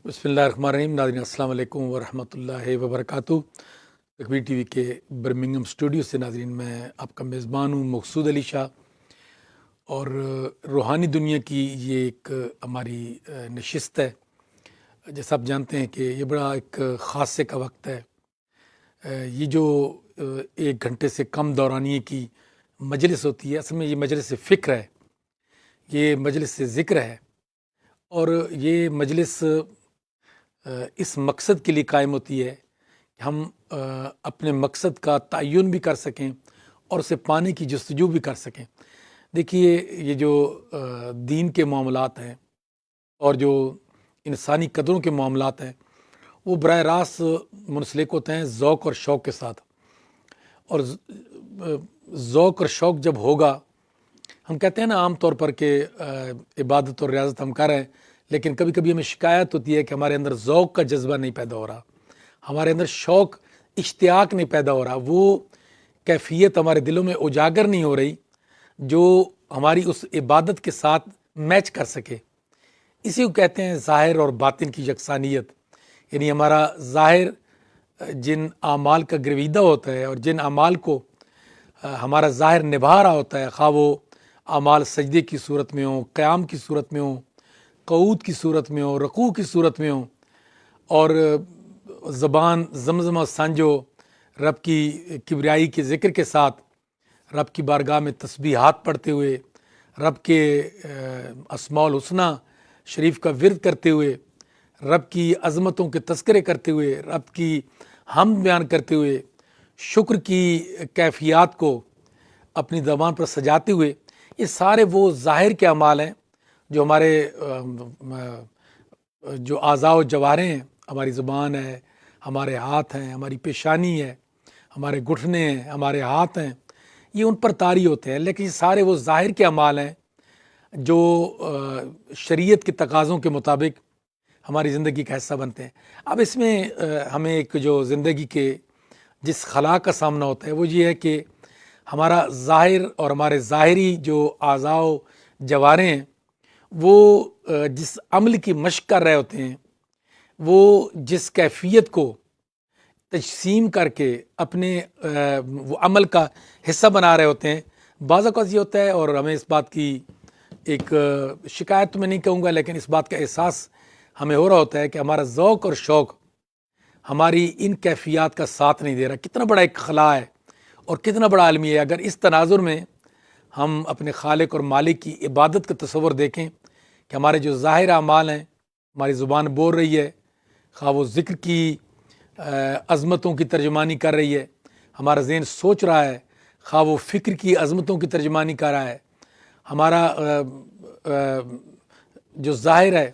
بسم اللہ الرحمن الرحیم. ناظرین السلام علیکم ورحمۃ اللہ وبرکاتہ. تکبیر ٹی وی کے برمنگھم اسٹوڈیو سے ناظرین میں آپ کا میزبان ہوں مقصود علی شاہ. اور روحانی دنیا کی یہ ایک ہماری نشست ہے. جیسا آپ جانتے ہیں کہ یہ بڑا ایک خاصے کا وقت ہے. یہ جو 1 گھنٹے سے کم دورانیے کی مجلس ہوتی ہے، اصل میں یہ مجلس فکر ہے، یہ مجلس ذکر ہے. اور یہ مجلس اس مقصد کے لیے قائم ہوتی ہے کہ ہم اپنے مقصد کا تعین بھی کر سکیں اور اسے پانے کی جستجو بھی کر سکیں. دیکھیے، یہ جو دین کے معاملات ہیں اور جو انسانی قدروں کے معاملات ہیں وہ براہ راست منسلک ہوتے ہیں ذوق اور شوق کے ساتھ. اور ذوق اور شوق جب ہوگا، ہم کہتے ہیں نا عام طور پر کہ عبادت اور ریاضت ہم کر رہے ہیں، لیکن کبھی کبھی ہمیں شکایت ہوتی ہے کہ ہمارے اندر ذوق کا جذبہ نہیں پیدا ہو رہا، ہمارے اندر شوق اشتیاق نہیں پیدا ہو رہا، وہ کیفیت ہمارے دلوں میں اجاگر نہیں ہو رہی جو ہماری اس عبادت کے ساتھ میچ کر سکے. اسی کو کہتے ہیں ظاہر اور باطن کی یکسانیت. یعنی ہمارا ظاہر جن اعمال کا گرویدہ ہوتا ہے اور جن اعمال کو ہمارا ظاہر نبھا رہا ہوتا ہے، خواہ وہ اعمال سجدے کی صورت میں ہوں، قیام کی صورت میں ہوں، قعود کی صورت میں ہوں، رکوع کی صورت میں ہوں، اور زبان زمزمہ سانجو رب کی کبریائی کے ذکر کے ساتھ رب کی بارگاہ میں تسبیحات پڑھتے ہوئے، رب کے اسماء الحسنی شریف کا ورد کرتے ہوئے، رب کی عظمتوں کے تذکرے کرتے ہوئے، رب کی حمد بیان کرتے ہوئے، شکر کی کیفیات کو اپنی زبان پر سجاتے ہوئے، یہ سارے وہ ظاہر کے اعمال ہیں جو ہمارے جو اعضاء و جوارے ہیں، ہماری زبان ہے، ہمارے ہاتھ ہیں، ہماری پیشانی ہے، ہمارے گھٹنے ہیں، ہمارے ہاتھ ہیں، یہ ان پر طاری ہوتے ہیں. لیکن یہ سارے وہ ظاہر کے اعمال ہیں جو شریعت کے تقاضوں کے مطابق ہماری زندگی کا حصہ بنتے ہیں. اب اس میں ہمیں ایک جو زندگی کے جس خلا کا سامنا ہوتا ہے وہ یہ ہے کہ ہمارا ظاہر اور ہمارے ظاہری جو اعضاء و جوارے ہیں وہ جس عمل کی مشق کر رہے ہوتے ہیں، وہ جس کیفیت کو تجسیم کر کے اپنے وہ عمل کا حصہ بنا رہے ہوتے ہیں، بعض اوقات یہ ہوتا ہے، اور ہمیں اس بات کی ایک شکایت تو میں نہیں کہوں گا لیکن اس بات کا احساس ہمیں ہو رہا ہوتا ہے کہ ہمارا ذوق اور شوق ہماری ان کیفیات کا ساتھ نہیں دے رہا. کتنا بڑا ایک خلا ہے اور کتنا بڑا عالمی ہے. اگر اس تناظر میں ہم اپنے خالق اور مالک کی عبادت کا تصور دیکھیں کہ ہمارے جو ظاہر اعمال ہیں، ہماری زبان بول رہی ہے، خواہ وہ ذکر کی عظمتوں کی ترجمانی کر رہی ہے، ہمارا ذہن سوچ رہا ہے، خواہ وہ فکر کی عظمتوں کی ترجمانی کر رہا ہے، ہمارا جو ظاہر ہے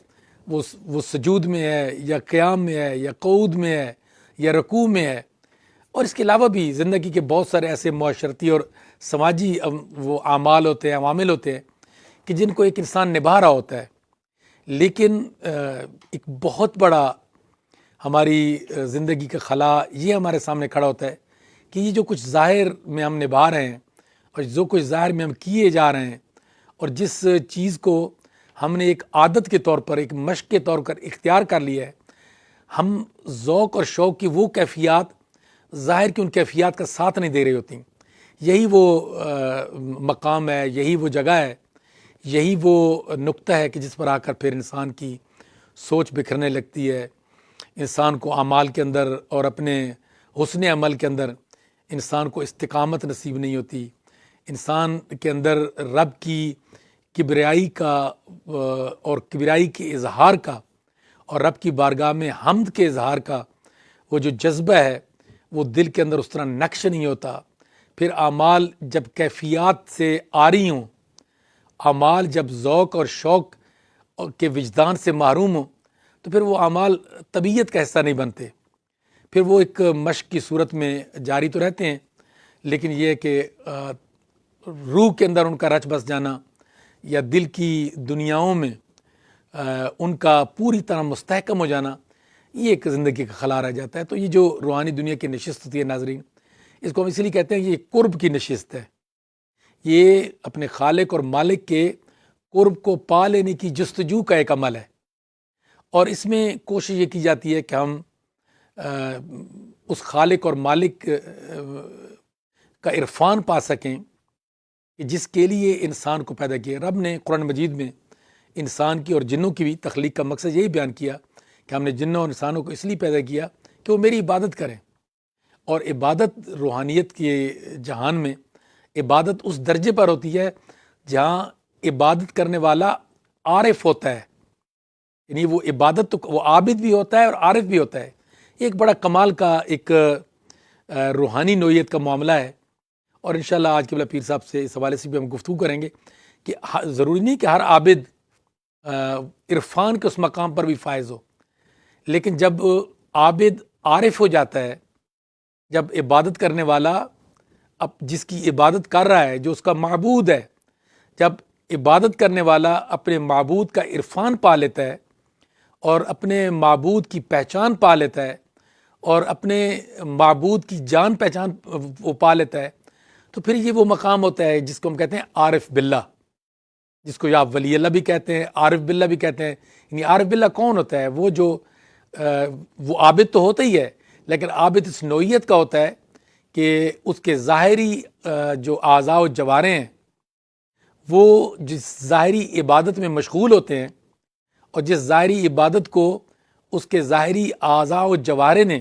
وہ سجود میں ہے یا قیام میں ہے یا قعود میں ہے یا رکوع میں ہے. اور اس کے علاوہ بھی زندگی کے بہت سارے ایسے معاشرتی اور سماجی وہ اعمال ہوتے ہیں، عوامل ہوتے ہیں کہ جن کو ایک انسان نبھا رہا ہوتا ہے. لیکن ایک بہت بڑا ہماری زندگی کا خلا یہ ہمارے سامنے کھڑا ہوتا ہے کہ یہ جو کچھ ظاہر میں ہم نبھا رہے ہیں اور جو کچھ ظاہر میں ہم کیے جا رہے ہیں اور جس چیز کو ہم نے ایک عادت کے طور پر، ایک مشق کے طور پر اختیار کر لیا ہے، ہم ذوق اور شوق کی وہ کیفیات ظاہر کی ان کیفیات کا ساتھ نہیں دے رہی ہوتی. یہی وہ مقام ہے، یہی وہ جگہ ہے، یہی وہ نقطہ ہے کہ جس پر آ کر پھر انسان کی سوچ بکھرنے لگتی ہے. انسان کو اعمال کے اندر اور اپنے حسن عمل کے اندر انسان کو استقامت نصیب نہیں ہوتی. انسان کے اندر رب کی کبریائی کا اور کبریائی کے اظہار کا اور رب کی بارگاہ میں حمد کے اظہار کا وہ جو جذبہ ہے وہ دل کے اندر اس طرح نقش نہیں ہوتا. پھر اعمال جب کیفیات سے آری ہوں، اعمال جب ذوق اور شوق کے وجدان سے محروم ہوں، تو پھر وہ اعمال طبیعت کا حصہ نہیں بنتے. پھر وہ ایک مشق کی صورت میں جاری تو رہتے ہیں، لیکن یہ کہ روح کے اندر ان کا رچ بس جانا یا دل کی دنیاؤں میں ان کا پوری طرح مستحکم ہو جانا، یہ ایک زندگی کا خلا رہ جاتا ہے. تو یہ جو روحانی دنیا کی نشست ہوتی ہے ناظرین، اس کو ہم اس لیے کہتے ہیں کہ یہ قرب کی نشست ہے. یہ اپنے خالق اور مالک کے قرب کو پا لینے کی جستجو کا ایک عمل ہے. اور اس میں کوشش یہ کی جاتی ہے کہ ہم اس خالق اور مالک کا عرفان پا سکیں کہ جس کے لیے انسان کو پیدا کیا۔ رب نے قرآن مجید میں انسان کی اور جنوں کی بھی تخلیق کا مقصد یہی بیان کیا کہ ہم نے جنوں اور انسانوں کو اس لیے پیدا کیا کہ وہ میری عبادت کریں۔ اور عبادت روحانیت کے جہان میں عبادت اس درجے پر ہوتی ہے جہاں عبادت کرنے والا عارف ہوتا ہے، یعنی وہ عبادت تو وہ عابد بھی ہوتا ہے اور عارف بھی ہوتا ہے۔ یہ ایک بڑا کمال کا ایک روحانی نوعیت کا معاملہ ہے، اور انشاءاللہ آج قبلہ پیر صاحب سے اس حوالے سے بھی ہم گفتگو کریں گے کہ ضروری نہیں کہ ہر عابد عرفان کے اس مقام پر بھی فائز ہو، لیکن جب عابد عارف ہو جاتا ہے، جب عبادت کرنے والا اب جس کی عبادت کر رہا ہے جو اس کا معبود ہے، جب عبادت کرنے والا اپنے معبود کا عرفان پا لیتا ہے اور اپنے معبود کی پہچان پا لیتا ہے اور اپنے معبود کی جان پہچان وہ پا لیتا ہے، تو پھر یہ وہ مقام ہوتا ہے جس کو ہم کہتے ہیں عارف باللہ، جس کو یا ولی اللہ بھی کہتے ہیں، عارف باللہ بھی کہتے ہیں۔ یعنی عارف باللہ کون ہوتا ہے؟ وہ جو وہ عابد تو ہوتا ہی ہے، لیکن عابد اس نوعیت کا ہوتا ہے کہ اس کے ظاہری جو اعضاء و جوارے ہیں وہ جس ظاہری عبادت میں مشغول ہوتے ہیں، اور جس ظاہری عبادت کو اس کے ظاہری اعضاء و جوارے نے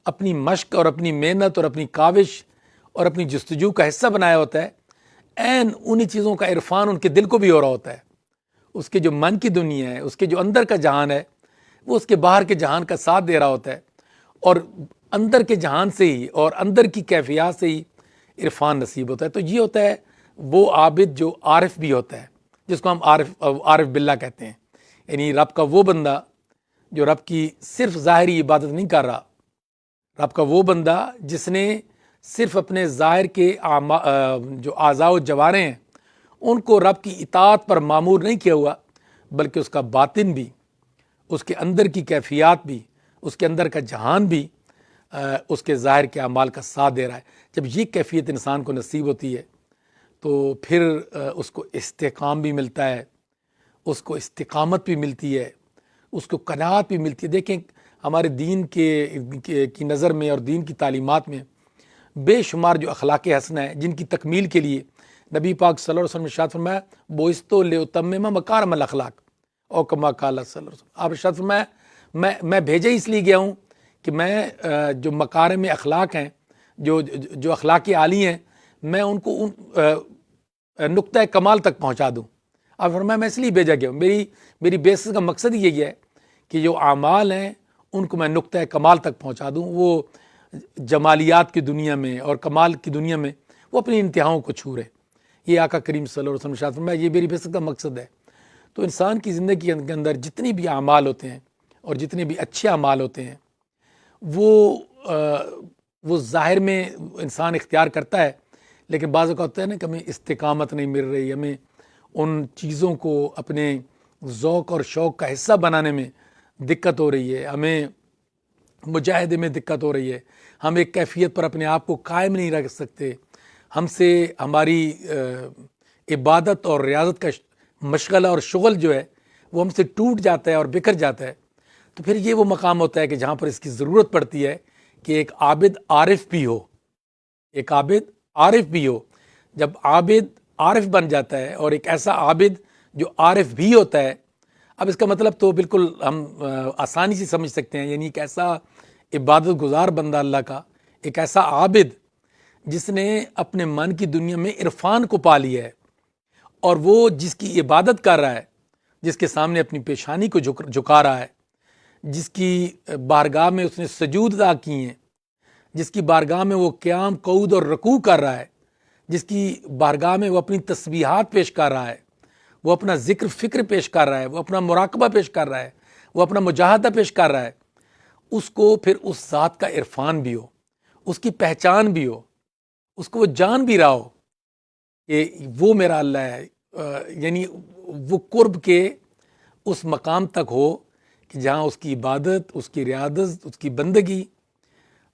اپنی مشق اور اپنی محنت اور اپنی کاوش اور اپنی جستجو کا حصہ بنایا ہوتا ہے، عین انہی چیزوں کا عرفان ان کے دل کو بھی ہو رہا ہوتا ہے۔ اس کے جو من کی دنیا ہے، اس کے جو اندر کا جہان ہے، وہ اس کے باہر کے جہان کا ساتھ دے رہا ہوتا ہے، اور اندر کے جہان سے ہی اور اندر کی کیفیات سے ہی عرفان نصیب ہوتا ہے۔ تو یہ ہوتا ہے وہ عابد جو عارف بھی ہوتا ہے، جس کو ہم عارف باللہ کہتے ہیں، یعنی رب کا وہ بندہ جو رب کی صرف ظاہری عبادت نہیں کر رہا، رب کا وہ بندہ جس نے صرف اپنے ظاہر کے جو اعضاء و جوارے ہیں ان کو رب کی اطاعت پر معمور نہیں کیا ہوا، بلکہ اس کا باطن بھی، اس کے اندر کی کیفیات بھی، اس کے اندر کا جہان بھی اس کے ظاہر کے اعمال کا ساتھ دے رہا ہے۔ جب یہ کیفیت انسان کو نصیب ہوتی ہے تو پھر اس کو استحکام بھی ملتا ہے، اس کو استقامت بھی ملتی ہے، اس کو قناعت بھی ملتی ہے۔ دیکھیں ہمارے دین کی نظر میں اور دین کی تعلیمات میں بے شمار جو اخلاق حسنہ ہیں جن کی تکمیل کے لیے نبی پاک صلی اللہ علیہ وسلم نے ارشاد فرمایا بعثت لأتمم مکارم الاخلاق، او کما قال صلی اللہ علیہ وسلم، آپ ارشاد فرمایا میں بھیجا اس لیے گیا ہوں کہ میں جو مکارم اخلاق ہیں، جو اخلاق عالی ہیں، میں ان کو نقطۂ کمال تک پہنچا دوں۔ آپ فرمایا میں اس لیے بھیجا گیا ہوں، میری بعثت کا مقصد ہی یہی ہے کہ جو اعمال ہیں ان کو میں نقطۂ کمال تک پہنچا دوں۔ وہ جمالیات کی دنیا میں اور کمال کی دنیا میں وہ اپنی انتہاؤں کو چھو رہے۔ یہ آقا کریم صلی اللہ علیہ وسلم ارشاد فرمایا یہ میری بعثت کا مقصد ہے۔ تو انسان کی زندگی کے اندر جتنی بھی اعمال ہوتے ہیں اور جتنے بھی اچھے اعمال ہوتے ہیں وہ ظاہر میں انسان اختیار کرتا ہے، لیکن بعض اوقات ہوتا ہے نا کہ ہمیں استقامت نہیں مل رہی، ہمیں ان چیزوں کو اپنے ذوق اور شوق کا حصہ بنانے میں دقت ہو رہی ہے، ہمیں مجاہدے میں دقت ہو رہی ہے، ہم ایک کیفیت پر اپنے آپ کو قائم نہیں رکھ سکتے، ہم سے ہماری عبادت اور ریاضت کا مشغلہ اور شغل جو ہے وہ ہم سے ٹوٹ جاتا ہے اور بکھر جاتا ہے۔ تو پھر یہ وہ مقام ہوتا ہے کہ جہاں پر اس کی ضرورت پڑتی ہے کہ ایک عابد عارف بھی ہو، ایک عابد عارف بھی ہو۔ جب عابد عارف بن جاتا ہے اور ایک ایسا عابد جو عارف بھی ہوتا ہے، اب اس کا مطلب تو بالکل ہم آسانی سے سمجھ سکتے ہیں، یعنی ایک ایسا عبادت گزار بندہ اللہ کا، ایک ایسا عابد جس نے اپنے من کی دنیا میں عرفان کو پا لیا ہے، اور وہ جس کی عبادت کر رہا ہے، جس کے سامنے اپنی پیشانی کو جھکا رہا ہے، جس کی بارگاہ میں اس نے سجود ادا کی ہیں، جس کی بارگاہ میں وہ قیام قعود اور رکوع کر رہا ہے، جس کی بارگاہ میں وہ اپنی تسبیحات پیش کر رہا ہے، وہ اپنا ذکر فکر پیش کر رہا ہے، وہ اپنا مراقبہ پیش کر رہا ہے، وہ اپنا مجاہدہ پیش کر رہا ہے، اس کو پھر اس ذات کا عرفان بھی ہو، اس کی پہچان بھی ہو، اس کو وہ جان بھی رہا ہو کہ وہ میرا اللہ ہے، یعنی وہ قرب کے اس مقام تک ہو کہ جہاں اس کی عبادت، اس کی ریاضت، اس کی بندگی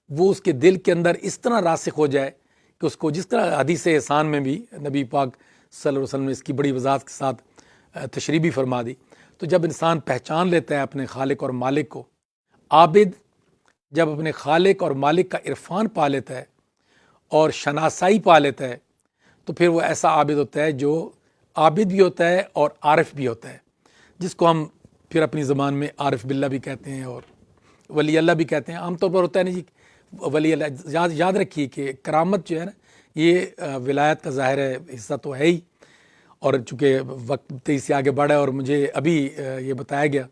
وہ اس کے دل کے اندر اس طرح راسخ ہو جائے کہ اس کو، جس طرح حدیث احسان میں بھی نبی پاک صلی اللہ علیہ وسلم نے اس کی بڑی وضاحت کے ساتھ تشریح بھی فرما دی۔ تو جب انسان پہچان لیتا ہے اپنے خالق اور مالک کو، عابد جب اپنے خالق اور مالک کا عرفان پا لیتا ہے اور شناسائی پا لیتا ہے، تو پھر وہ ایسا عابد ہوتا ہے جو عابد بھی ہوتا ہے اور عارف بھی ہوتا ہے، جس کو ہم پھر اپنی زبان میں عارف باللہ بھی کہتے ہیں اور ولی اللہ بھی کہتے ہیں۔ عام طور پر ہوتا ہے نا جی ولی اللہ، یاد رکھیے کہ کرامت جو ہے نا یہ ولایت کا ظاہر ہے حصہ تو ہے ہی، اور چونکہ وقت تیزی سے آگے بڑھا ہے اور مجھے ابھی یہ بتایا گیا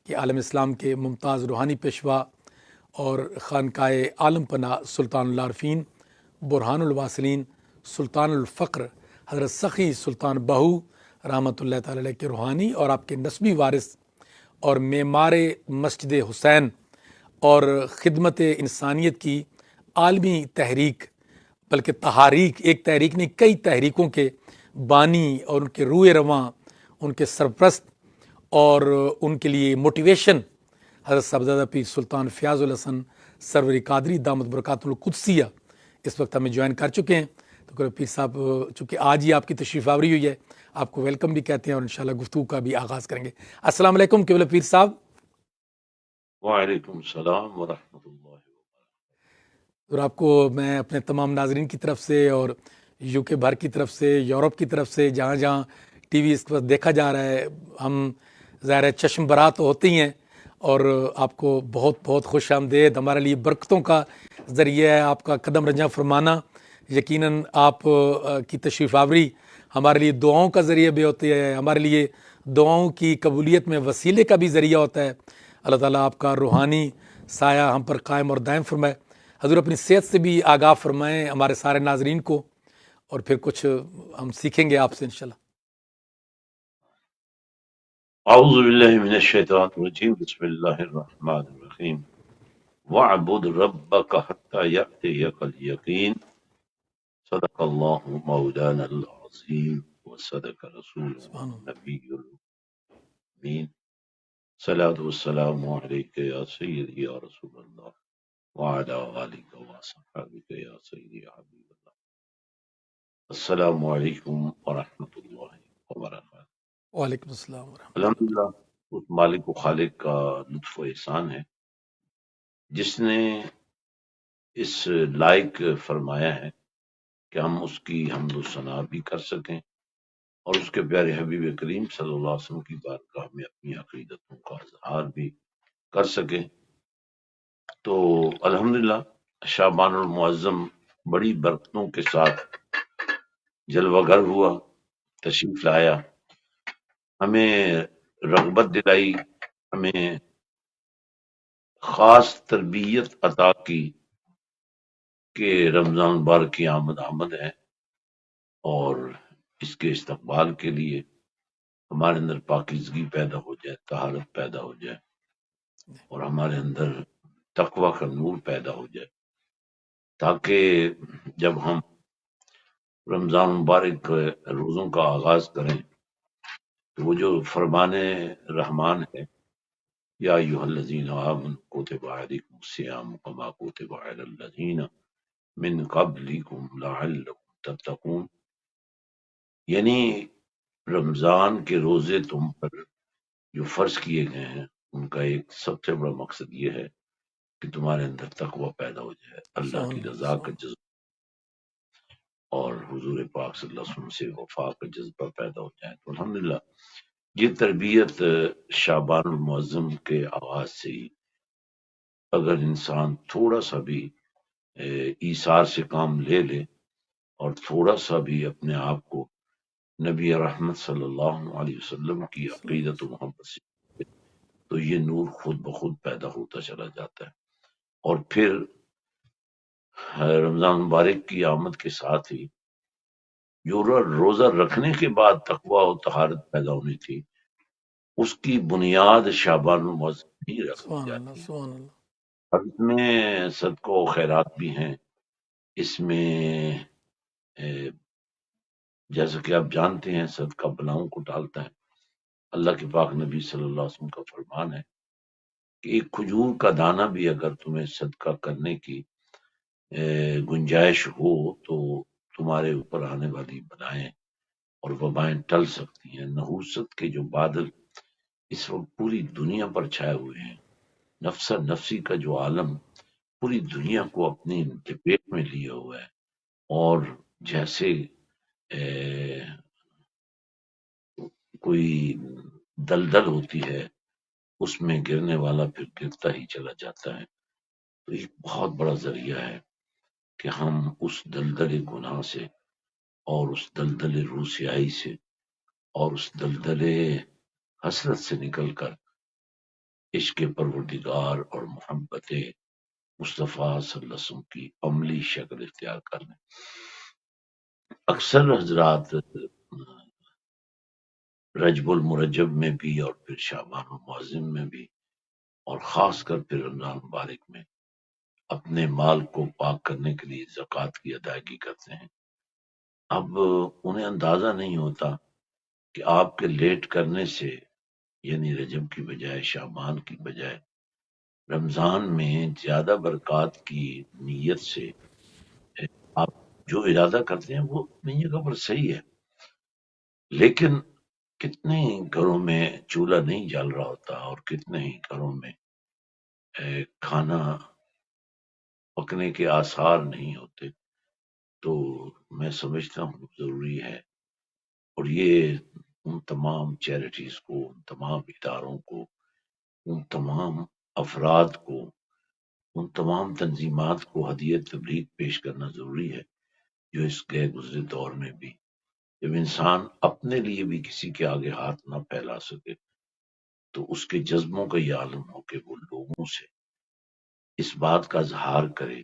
کہ عالم اسلام کے ممتاز روحانی پیشوا اور خانقاہ عالم پناہ سلطان العارفین برہان الواصلین سلطان الفقر حضرت سخی سلطان بہو رحمۃ اللہ تعالی علیہ کے روحانی اور آپ کے نسبی وارث اور معمار مسجد حسین اور خدمت انسانیت کی عالمی تحریک، بلکہ تحاریک، ایک تحریک نہیں کئی تحریکوں کے بانی اور ان کے روئے رواں، ان کے سرپرست اور ان کے لیے موٹیویشن حضرت صاحبزادہ پیر سلطان فیاض الحسن سرور قادری دامت برکاتہ القدسیہ اس وقت ہمیں جوائن کر چکے ہیں۔ تو پیر صاحب چونکہ آج ہی آپ کی تشریف آوری ہوئی ہے، آپ کو ویلکم بھی کہتے ہیں اور انشاءاللہ گفتگو کا بھی آغاز کریں گے۔ السلام علیکم قبلہ پیر صاحب۔ وعلیکم السلام ورحمۃ اللہ وبرکاتہ۔ اور آپ کو میں اپنے تمام ناظرین کی طرف سے اور یو کے بھر کی طرف سے، یورپ کی طرف سے، جہاں جہاں ٹی وی اس کے پاس دیکھا جا رہا ہے، ہم ظاہر ہے چشم برا تو ہوتے ہی ہیں، اور آپ کو بہت بہت خوش آمدید۔ ہمارے لیے برکتوں کا ذریعہ ہے آپ کا قدم رنجاں فرمانا، یقیناً آپ کی تشریف آوری ہمارے لیے دعاؤں کا ذریعہ بھی ہوتی ہے، ہمارے لیے دعاؤں کی قبولیت میں وسیلے کا بھی ذریعہ ہوتا ہے۔ اللہ تعالیٰ آپ کا روحانی سایہ ہم پر قائم اور دائم فرمائے۔ حضور اپنی صحت سے بھی آگاہ فرمائیں ہمارے سارے ناظرین کو، اور پھر کچھ ہم سیکھیں گے آپ سے انشاءاللہ۔ اعوذ باللہ من الشیطان الرجیم، بسم اللہ الرحمن الرحیم۔ وَاعْبُدْ رَبَّكَ حَتَّى يَأْتِيَكَ الْيَقِينُ صدق اللہ مولانا العظیم وصدق رسولنا سبحان اللہ۔ النبی الامین۔ صلاۃ والسلام علیک یا سیدی یا رسول اللہ وعلی آلک وصحبک یا سیدی یا حبیب اللہ۔ السلام علیکم ورحمۃ اللہ وبرکاتہ۔ وعلیکم السلام ورحمۃ اللہ۔ الحمدللہ اس مالک و خالق کا لطف و احسان ہے جس نے اس لائق فرمایا ہے کہ ہم اس کی حمد و ثنا بھی کر سکیں اور اس کے پیارے حبیب کریم صلی اللہ علیہ وسلم کی بارگاہ میں اپنی عقیدتوں کا اظہار بھی کر سکیں۔ تو الحمدللہ شعبان المعظم بڑی برکتوں کے ساتھ جلوہ گر ہوا، تشریف لایا، ہمیں رغبت دلائی، ہمیں خاص تربیت عطا کی کہ رمضان مبارک کی آمد ہے اور اس کے استقبال کے لیے ہمارے اندر پاکیزگی پیدا ہو جائے، طہارت پیدا ہو جائے اور ہمارے اندر تقوی کا نور پیدا ہو جائے، تاکہ جب ہم رمضان مبارک روزوں کا آغاز کریں تو وہ جو فرمان رحمان ہے، یا ایھا الذین آمنوا کتب علیکم الصیام کما کتب علی الذین من قبلکم لعلکم تتقون، یعنی رمضان کے روزے تم پر جو فرض کیے گئے ہیں ان کا ایک سب سے بڑا مقصد یہ ہے کہ تمہارے اندر تقوی پیدا ہو جائے، اللہ کی رضا کا جذبہ اور حضور پاک صلی اللہ علیہ وسلم سے وفا کا جذبہ پیدا ہو جائے۔ تو الحمدللہ یہ تربیت شعبان المعظم کے آغاز سے ہی اگر انسان تھوڑا سا بھی ایثار سے کام لے لے اور تھوڑا سا بھی اپنے آپ کو نبی رحمت صلی اللہ علیہ وسلم کی عقیدت و محبت سے، تو یہ نور خود بخود پیدا ہوتا چلا جاتا ہے، اور پھر رمضان مبارک کی آمد کے ساتھ ہی جو روزہ رکھنے کے بعد تقوی و طہارت پیدا ہونی تھی، اس کی بنیاد شعبان المعظم ہی رکھ دی سبحان اللہ، جاتی ہے۔ سبحان اللہ۔ اب اس میں صدقہ و خیرات بھی ہیں، اس میں جیسا کہ آپ جانتے ہیں صدقہ بلاؤں کو ٹالتا ہے۔ اللہ کے پاک نبی صلی اللہ علیہ وسلم کا فرمان ہے کہ ایک کھجور کا دانہ بھی اگر تمہیں صدقہ کرنے کی گنجائش ہو تو تمہارے اوپر آنے والی بلائیں اور وبائیں ٹل سکتی ہیں۔ نحوست کے جو بادل اس وقت پوری دنیا پر چھائے ہوئے ہیں. نفسا نفسی کا جو عالم پوری دنیا کو اپنی لپیٹ میں لیے ہوا ہے، اور جیسے کوئی دلدل ہوتی ہے اس میں گرنے والا پھر گرتا ہی چلا جاتا ہے. تو ایک بہت بڑا ذریعہ ہے کہ ہم اس دلدل گناہ سے اور اس دلدل روسیائی سے اور اس دلدل حسرت سے نکل کر عشق پروردگار اور محبت مصطفیٰ صلی اللہ علیہ وسلم کی عملی شکل اختیار کر لیں. اکثر حضرات رجب المرجب میں بھی اور پھر شعبان المعظم میں بھی اور خاص کر پھر رمضان مبارک میں اپنے مال کو پاک کرنے کے لیے زکوٰۃ کی ادائیگی کرتے ہیں. اب انہیں اندازہ نہیں ہوتا کہ آپ کے لیٹ کرنے سے، یعنی رجب کی بجائے شعبان کی بجائے رمضان میں زیادہ برکات کی نیت سے آپ جو ارادہ کرتے ہیں وہ نہیں خبر صحیح ہے، لیکن کتنے گھروں میں چولہا نہیں جل رہا ہوتا اور کتنے ہی گھروں میں کھانا پکنے کے آثار نہیں ہوتے. تو میں سمجھتا ہوں ضروری ہے، اور یہ ان تمام چیریٹیز کو، ان تمام اداروں کو، ان تمام افراد کو، ان تمام تنظیمات کو ہدیہ تبریک پیش کرنا ضروری ہے جو اس گئے گزرے دور میں بھی جب انسان اپنے لیے بھی کسی کے آگے ہاتھ نہ پھیلا سکے تو اس کے جذبوں کا یہ عالم ہو کہ وہ لوگوں سے اس بات کا اظہار کرے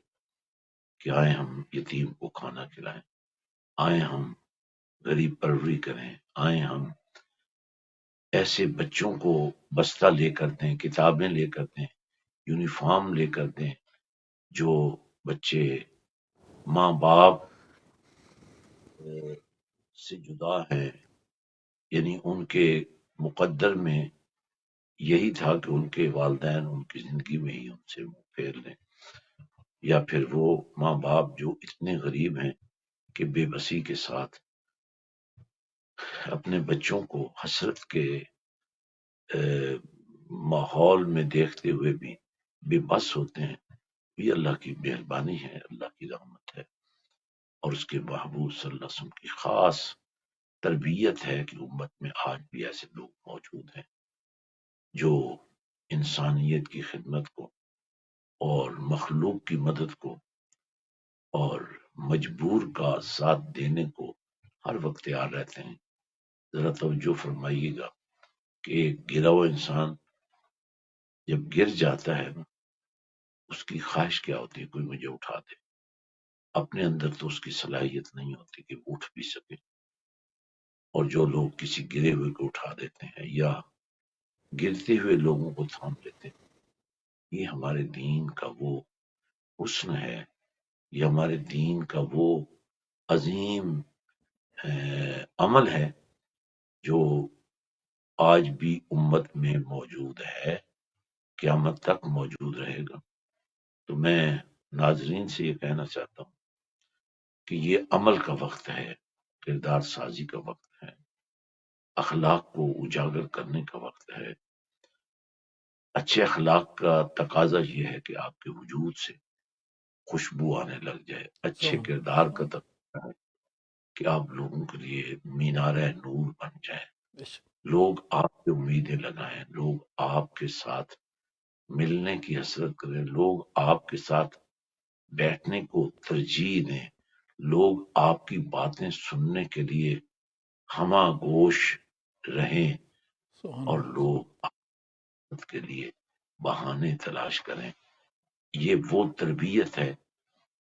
کہ آئے ہم یتیم کو کھانا کھلائیں، آئے ہم غریب پروری کریں، آئے ہم ایسے بچوں کو بستہ لے کر دیں، کتابیں لے کر دیں، یونیفارم لے کر دیں جو بچے ماں باپ سے جدا ہیں، یعنی ان کے مقدر میں یہی تھا کہ ان کے والدین ان کی زندگی میں ہی ان سے منہ پھیر لیں، یا پھر وہ ماں باپ جو اتنے غریب ہیں کہ بے بسی کے ساتھ اپنے بچوں کو حسرت کے ماحول میں دیکھتے ہوئے بھی بے بس ہوتے ہیں. یہ اللہ کی مہربانی ہے، اللہ کی رحمت ہے، اور اس کے محبوب صلی اللہ علیہ وسلم کی خاص تربیت ہے کہ امت میں آج بھی ایسے لوگ موجود ہیں جو انسانیت کی خدمت کو اور مخلوق کی مدد کو اور مجبور کا ساتھ دینے کو ہر وقت تیار رہتے ہیں. ذرا توجہ فرمائیے گا کہ ایک گرا ہوا انسان جب گر جاتا ہے اس کی خواہش کیا ہوتی ہے؟ کوئی مجھے اٹھا دے. اپنے اندر تو اس کی صلاحیت نہیں ہوتی کہ وہ اٹھ بھی سکے، اور جو لوگ کسی گرے ہوئے کو اٹھا دیتے ہیں یا گرتے ہوئے لوگوں کو تھام لیتے ہیں، یہ ہمارے دین کا وہ حسن ہے، یہ ہمارے دین کا وہ عظیم عمل ہے جو آج بھی امت میں موجود ہے، قیامت تک موجود رہے گا. تو میں ناظرین سے یہ کہنا چاہتا ہوں کہ یہ عمل کا وقت ہے، کردار سازی کا وقت ہے، اخلاق کو اجاگر کرنے کا وقت ہے. اچھے اخلاق کا تقاضا یہ ہے کہ آپ کے وجود سے خوشبو آنے لگ جائے. اچھے کردار کا تقاضا ہے کہ آپ لوگوں کے لیے مینار نور بن جائیں، لوگ آپ کی امیدیں لگائیں، لوگ آپ کے ساتھ ملنے کی حسرت کریں، لوگ آپ کے ساتھ بیٹھنے کو ترجیح دیں، لوگ آپ کی باتیں سننے کے لیے ہمہ گوش رہیں، اور لوگ آپ کے لیے بہانے تلاش کریں. یہ وہ تربیت ہے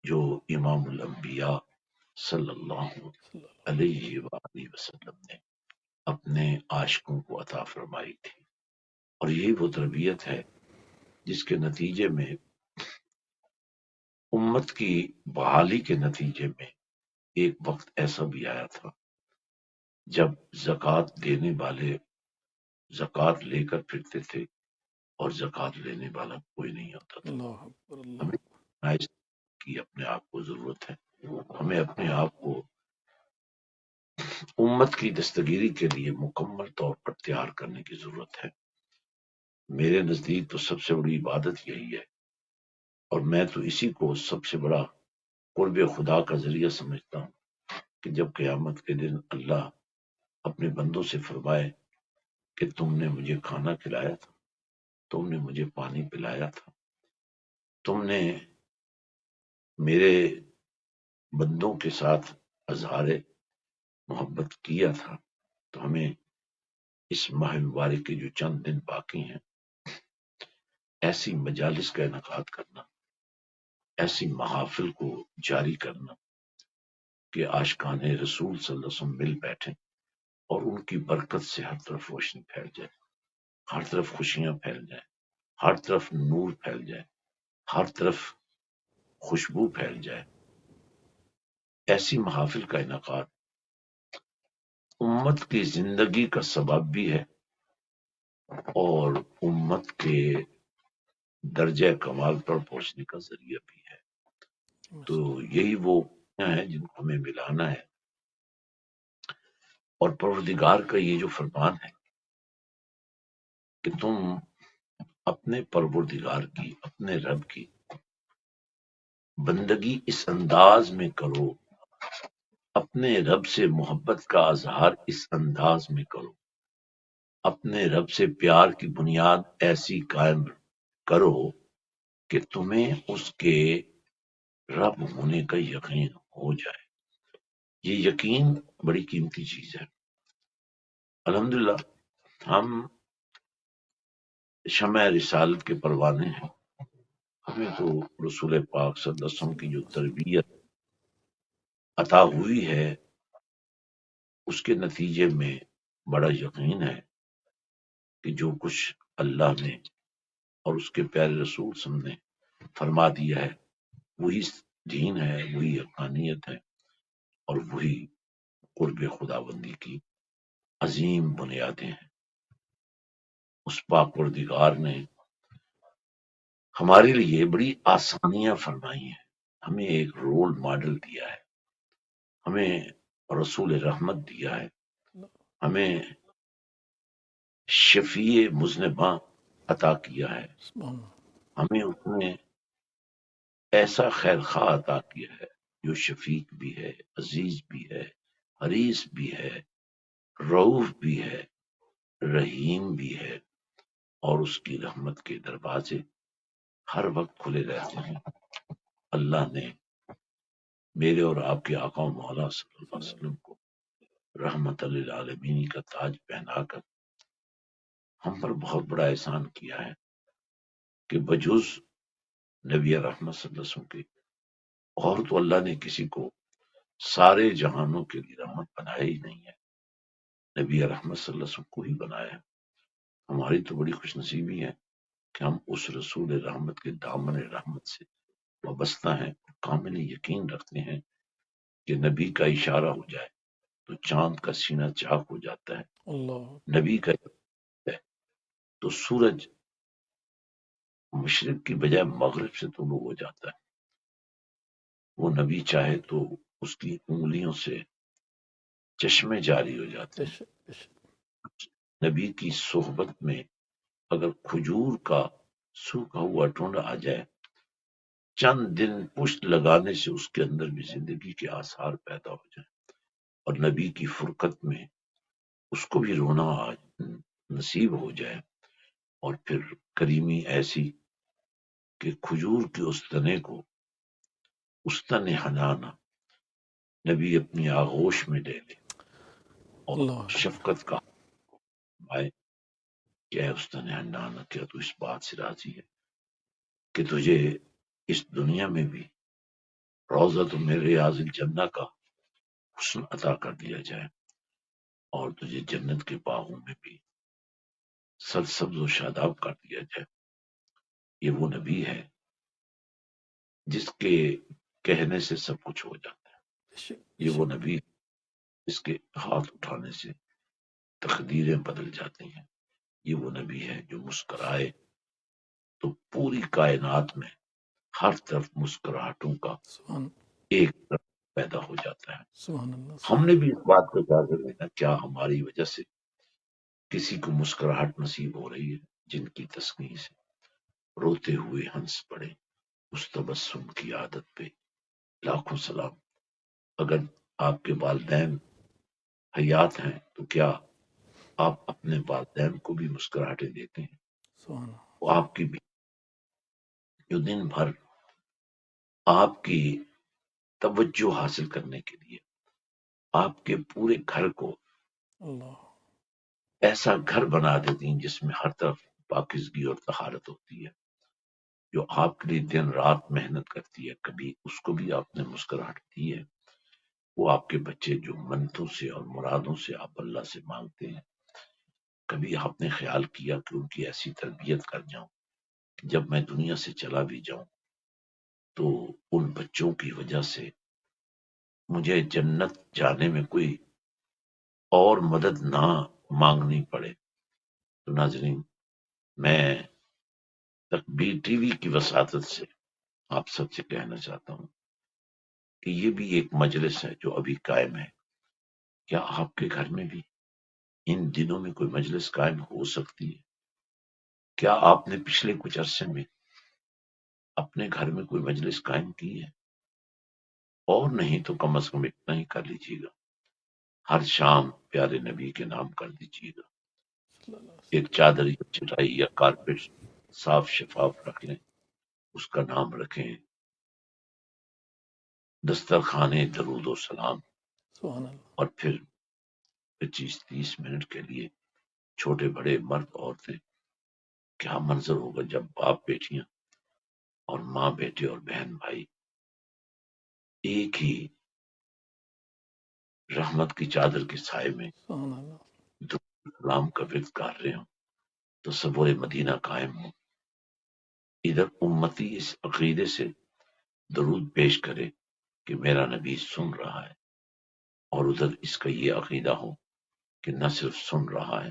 جو امام الانبیاء صلی اللہ علیہ وآلہ وسلم نے اپنے عاشقوں کو عطا فرمائی تھی، اور یہی وہ تربیت ہے جس کے نتیجے میں امت کی بحالی کے نتیجے میں ایک وقت ایسا بھی آیا تھا جب زکوٰۃ دینے والے زکوٰۃ لے کر پھرتے تھے اور زکوٰۃ لینے والا کوئی نہیں ہوتا تھا. ہمیں اس کی اپنے آپ کو ضرورت ہے، ہمیں اپنے آپ کو امت کی دستگیری کے لیے مکمل طور پر تیار کرنے کی ضرورت ہے. میرے نزدیک تو سب سے بڑی عبادت یہی ہے، اور میں تو اسی کو سب سے بڑا قرب خدا کا ذریعہ سمجھتا ہوں کہ جب قیامت کے دن اللہ اپنے بندوں سے فرمائے کہ تم نے مجھے کھانا کھلایا تھا، تم نے مجھے پانی پلایا تھا، تم نے میرے بندوں کے ساتھ اظہار محبت کیا تھا، تو ہمیں اس ماہ مبارک کے جو چند دن باقی ہیں ایسی مجالس کا انعقاد کرنا، ایسی محافل کو جاری کرنا کہ عاشقان رسول صلی اللہ علیہ وسلم مل بیٹھیں اور ان کی برکت سے ہر طرف روشنی پھیل جائے، ہر طرف خوشیاں پھیل جائیں، ہر طرف نور پھیل جائے، ہر طرف خوشبو پھیل جائے۔ ایسی محافل کا انعقاد امت کی زندگی کا سبب بھی ہے اور امت کے درجہ کمال پر پہنچنے کا ذریعہ بھی ہے۔ تو یہی وہ ہیں جن کو ہمیں ملانا ہے، اور پروردگار کا یہ جو فرمان ہے کہ تم اپنے پروردگار کی، اپنے رب کی بندگی اس انداز میں کرو، اپنے رب سے محبت کا اظہار اس انداز میں کرو، اپنے رب سے پیار کی بنیاد ایسی قائم کرو کہ تمہیں اس کے رب ہونے کا یقین ہو جائے۔ یہ یقین بڑی قیمتی چیز ہے۔ الحمدللہ ہم شمع رسالت کے پروانے ہیں، ہمیں تو رسول پاک صلی اللہ علیہ وسلم کی جو تربیت عطا ہوئی ہے اس کے نتیجے میں بڑا یقین ہے کہ جو کچھ اللہ نے اور اس کے پیارے رسول صلی اللہ علیہ وسلم نے فرما دیا ہے وہی دین ہے، وہی حقانیت ہے، اور وہی قرب خداوندی کی عظیم بنیادیں ہیں۔ اس پاک پروردگار نے ہمارے لیے بڑی آسانیاں فرمائی ہیں، ہمیں ایک رول ماڈل دیا ہے، ہمیں رسول رحمت دیا ہے، ہمیں شفیع مذنباں عطا کیا ہے، ہمیں اس نے ایسا خیر خواہ عطا کیا ہے جو شفیق بھی ہے، عزیز بھی ہے، حریص بھی ہے، رؤوف بھی ہے، رحیم بھی ہے، اور اس کی رحمت کے دروازے ہر وقت کھلے رہتے ہیں۔ اللہ نے میرے اور آپ کے آقا و مولا صلی اللہ علیہ وسلم کو رحمت للعالمین کا تاج پہنا کر ہم پر بہت بڑا احسان کیا ہے کہ بجز نبی رحمت صلی اللہ علیہ وسلم کے اور تو اللہ نے کسی کو سارے جہانوں کے لیے رحمت بنایا ہی نہیں ہے، نبی رحمت صلی اللہ علیہ وسلم کو ہی بنایا ہے۔ ہماری تو بڑی خوش نصیبی ہے کہ ہم اس رسول رحمت کے دامن رحمت سے وابستہ ہیں، کامل یقین رکھتے ہیں کہ نبی کا اشارہ ہو جائے تو چاند کا سینہ چاک ہو جاتا ہے، اللہ نبی کا ہے تو سورج مشرق کی بجائے مغرب سے طلوع ہو جاتا ہے، وہ نبی چاہے تو اس کی انگلیوں سے چشمے جاری ہو جاتے ہیں۔ نبی کی صحبت میں اگر کھجور کا سوکھا ہوا ٹونڈا آ جائے، چند دن پشت لگانے سے اس کے اندر بھی زندگی کے آثار پیدا ہو جائیں، اور نبی کی فرقت میں اس کو بھی رونا نصیب ہو جائے، اور پھر کریمی ایسی کہ کھجور کے اس تنے کو، اس تن حنانا نبی اپنی آغوش میں لے لے اور اللہ شفقت کا آئے کہ اے اس تن حنانا، کیا تو اس بات سے راضی ہے کہ تجھے اس دنیا میں بھی روضۃ من ریاض الجنہ کا حسن عطا کر دیا جائے، اور تجھے جنت کے باغوں میں بھی سرسبز و شاداب کر دیا جائے۔ یہ وہ نبی ہے جس کے کہنے سے سب کچھ ہو جاتا ہے، یہ وہ نبی ہے جس کے ہاتھ اٹھانے سے تقدیریں بدل جاتی ہیں، یہ وہ نبی ہے جو مسکرائے تو پوری کائنات میں ہر طرف مسکراہٹوں کا سبحان ایک طرف پیدا ہو جاتا ہے۔ سبحان اللہ ہم نے بھی اس بات کو اجازت دینا، کیا ہماری وجہ سے کسی کو مسکراہٹ نصیب ہو رہی ہے؟ جن کی تسکین سے روتے ہوئے ہنس پڑے اس تبسم کی عادت پہ لاکھوں سلام۔ اگر آپ کے والدین حیات ہیں تو کیا آپ اپنے والدین کو بھی مسکراہٹیں دیتے ہیں؟ سبحان اللہ، وہ آپ کی بھی جو دن بھر آپ کی توجہ حاصل کرنے کے لیے آپ کے پورے گھر کو اللہ ایسا گھر بنا دیتی ہیں جس میں ہر طرف پاکیزگی اور طہارت ہوتی ہے، جو آپ کے لیے دن رات محنت کرتی ہے، کبھی اس کو بھی آپ نے مسکراہٹ دی ہے؟ وہ آپ کے بچے جو منتوں سے اور مرادوں سے آپ اللہ سے مانگتے ہیں، کبھی آپ نے خیال کیا کہ ان کی ایسی تربیت کر جاؤں کہ جب میں دنیا سے چلا بھی جاؤں تو ان بچوں کی وجہ سے مجھے جنت جانے میں کوئی اور مدد نہ مانگنی پڑے؟ تو ناظرین، میں تکبیر ٹی وی کی وساطت سے آپ سب سے کہنا چاہتا ہوں کہ یہ بھی ایک مجلس ہے جو ابھی قائم ہے۔ کیا آپ کے گھر میں بھی ان دنوں میں کوئی مجلس قائم ہو سکتی ہے؟ کیا آپ نے پچھلے کچھ عرصے میں اپنے گھر میں کوئی مجلس قائم کی ہے؟ اور نہیں تو کم از کم اتنا ہی کر لیجیے گا، ہر شام پیارے نبی کے نام کر دیجیے گا، ایک چادر یا چٹائی یا کارپیٹ صاف شفاف رکھ لیں، اس کا نام رکھیں دسترخوان درود و سلام، سبحان اللہ، اور پھر 25-30 منٹ کے لیے چھوٹے بڑے مرد عورتیں، کیا منظر ہوگا جب باپ بیٹیاں اور ماں بیٹے اور بہن بھائی ایک ہی رحمت کی چادر کے سائے میں سبحان اللہ، درود و سلام کا ورد کر رہے ہوں، تصور مدینہ قائم ہو، ادھر امتی اس عقیدے سے درود پیش کرے کہ میرا نبی سن رہا ہے، اور ادھر اس کا یہ عقیدہ ہو کہ نہ صرف سن رہا ہے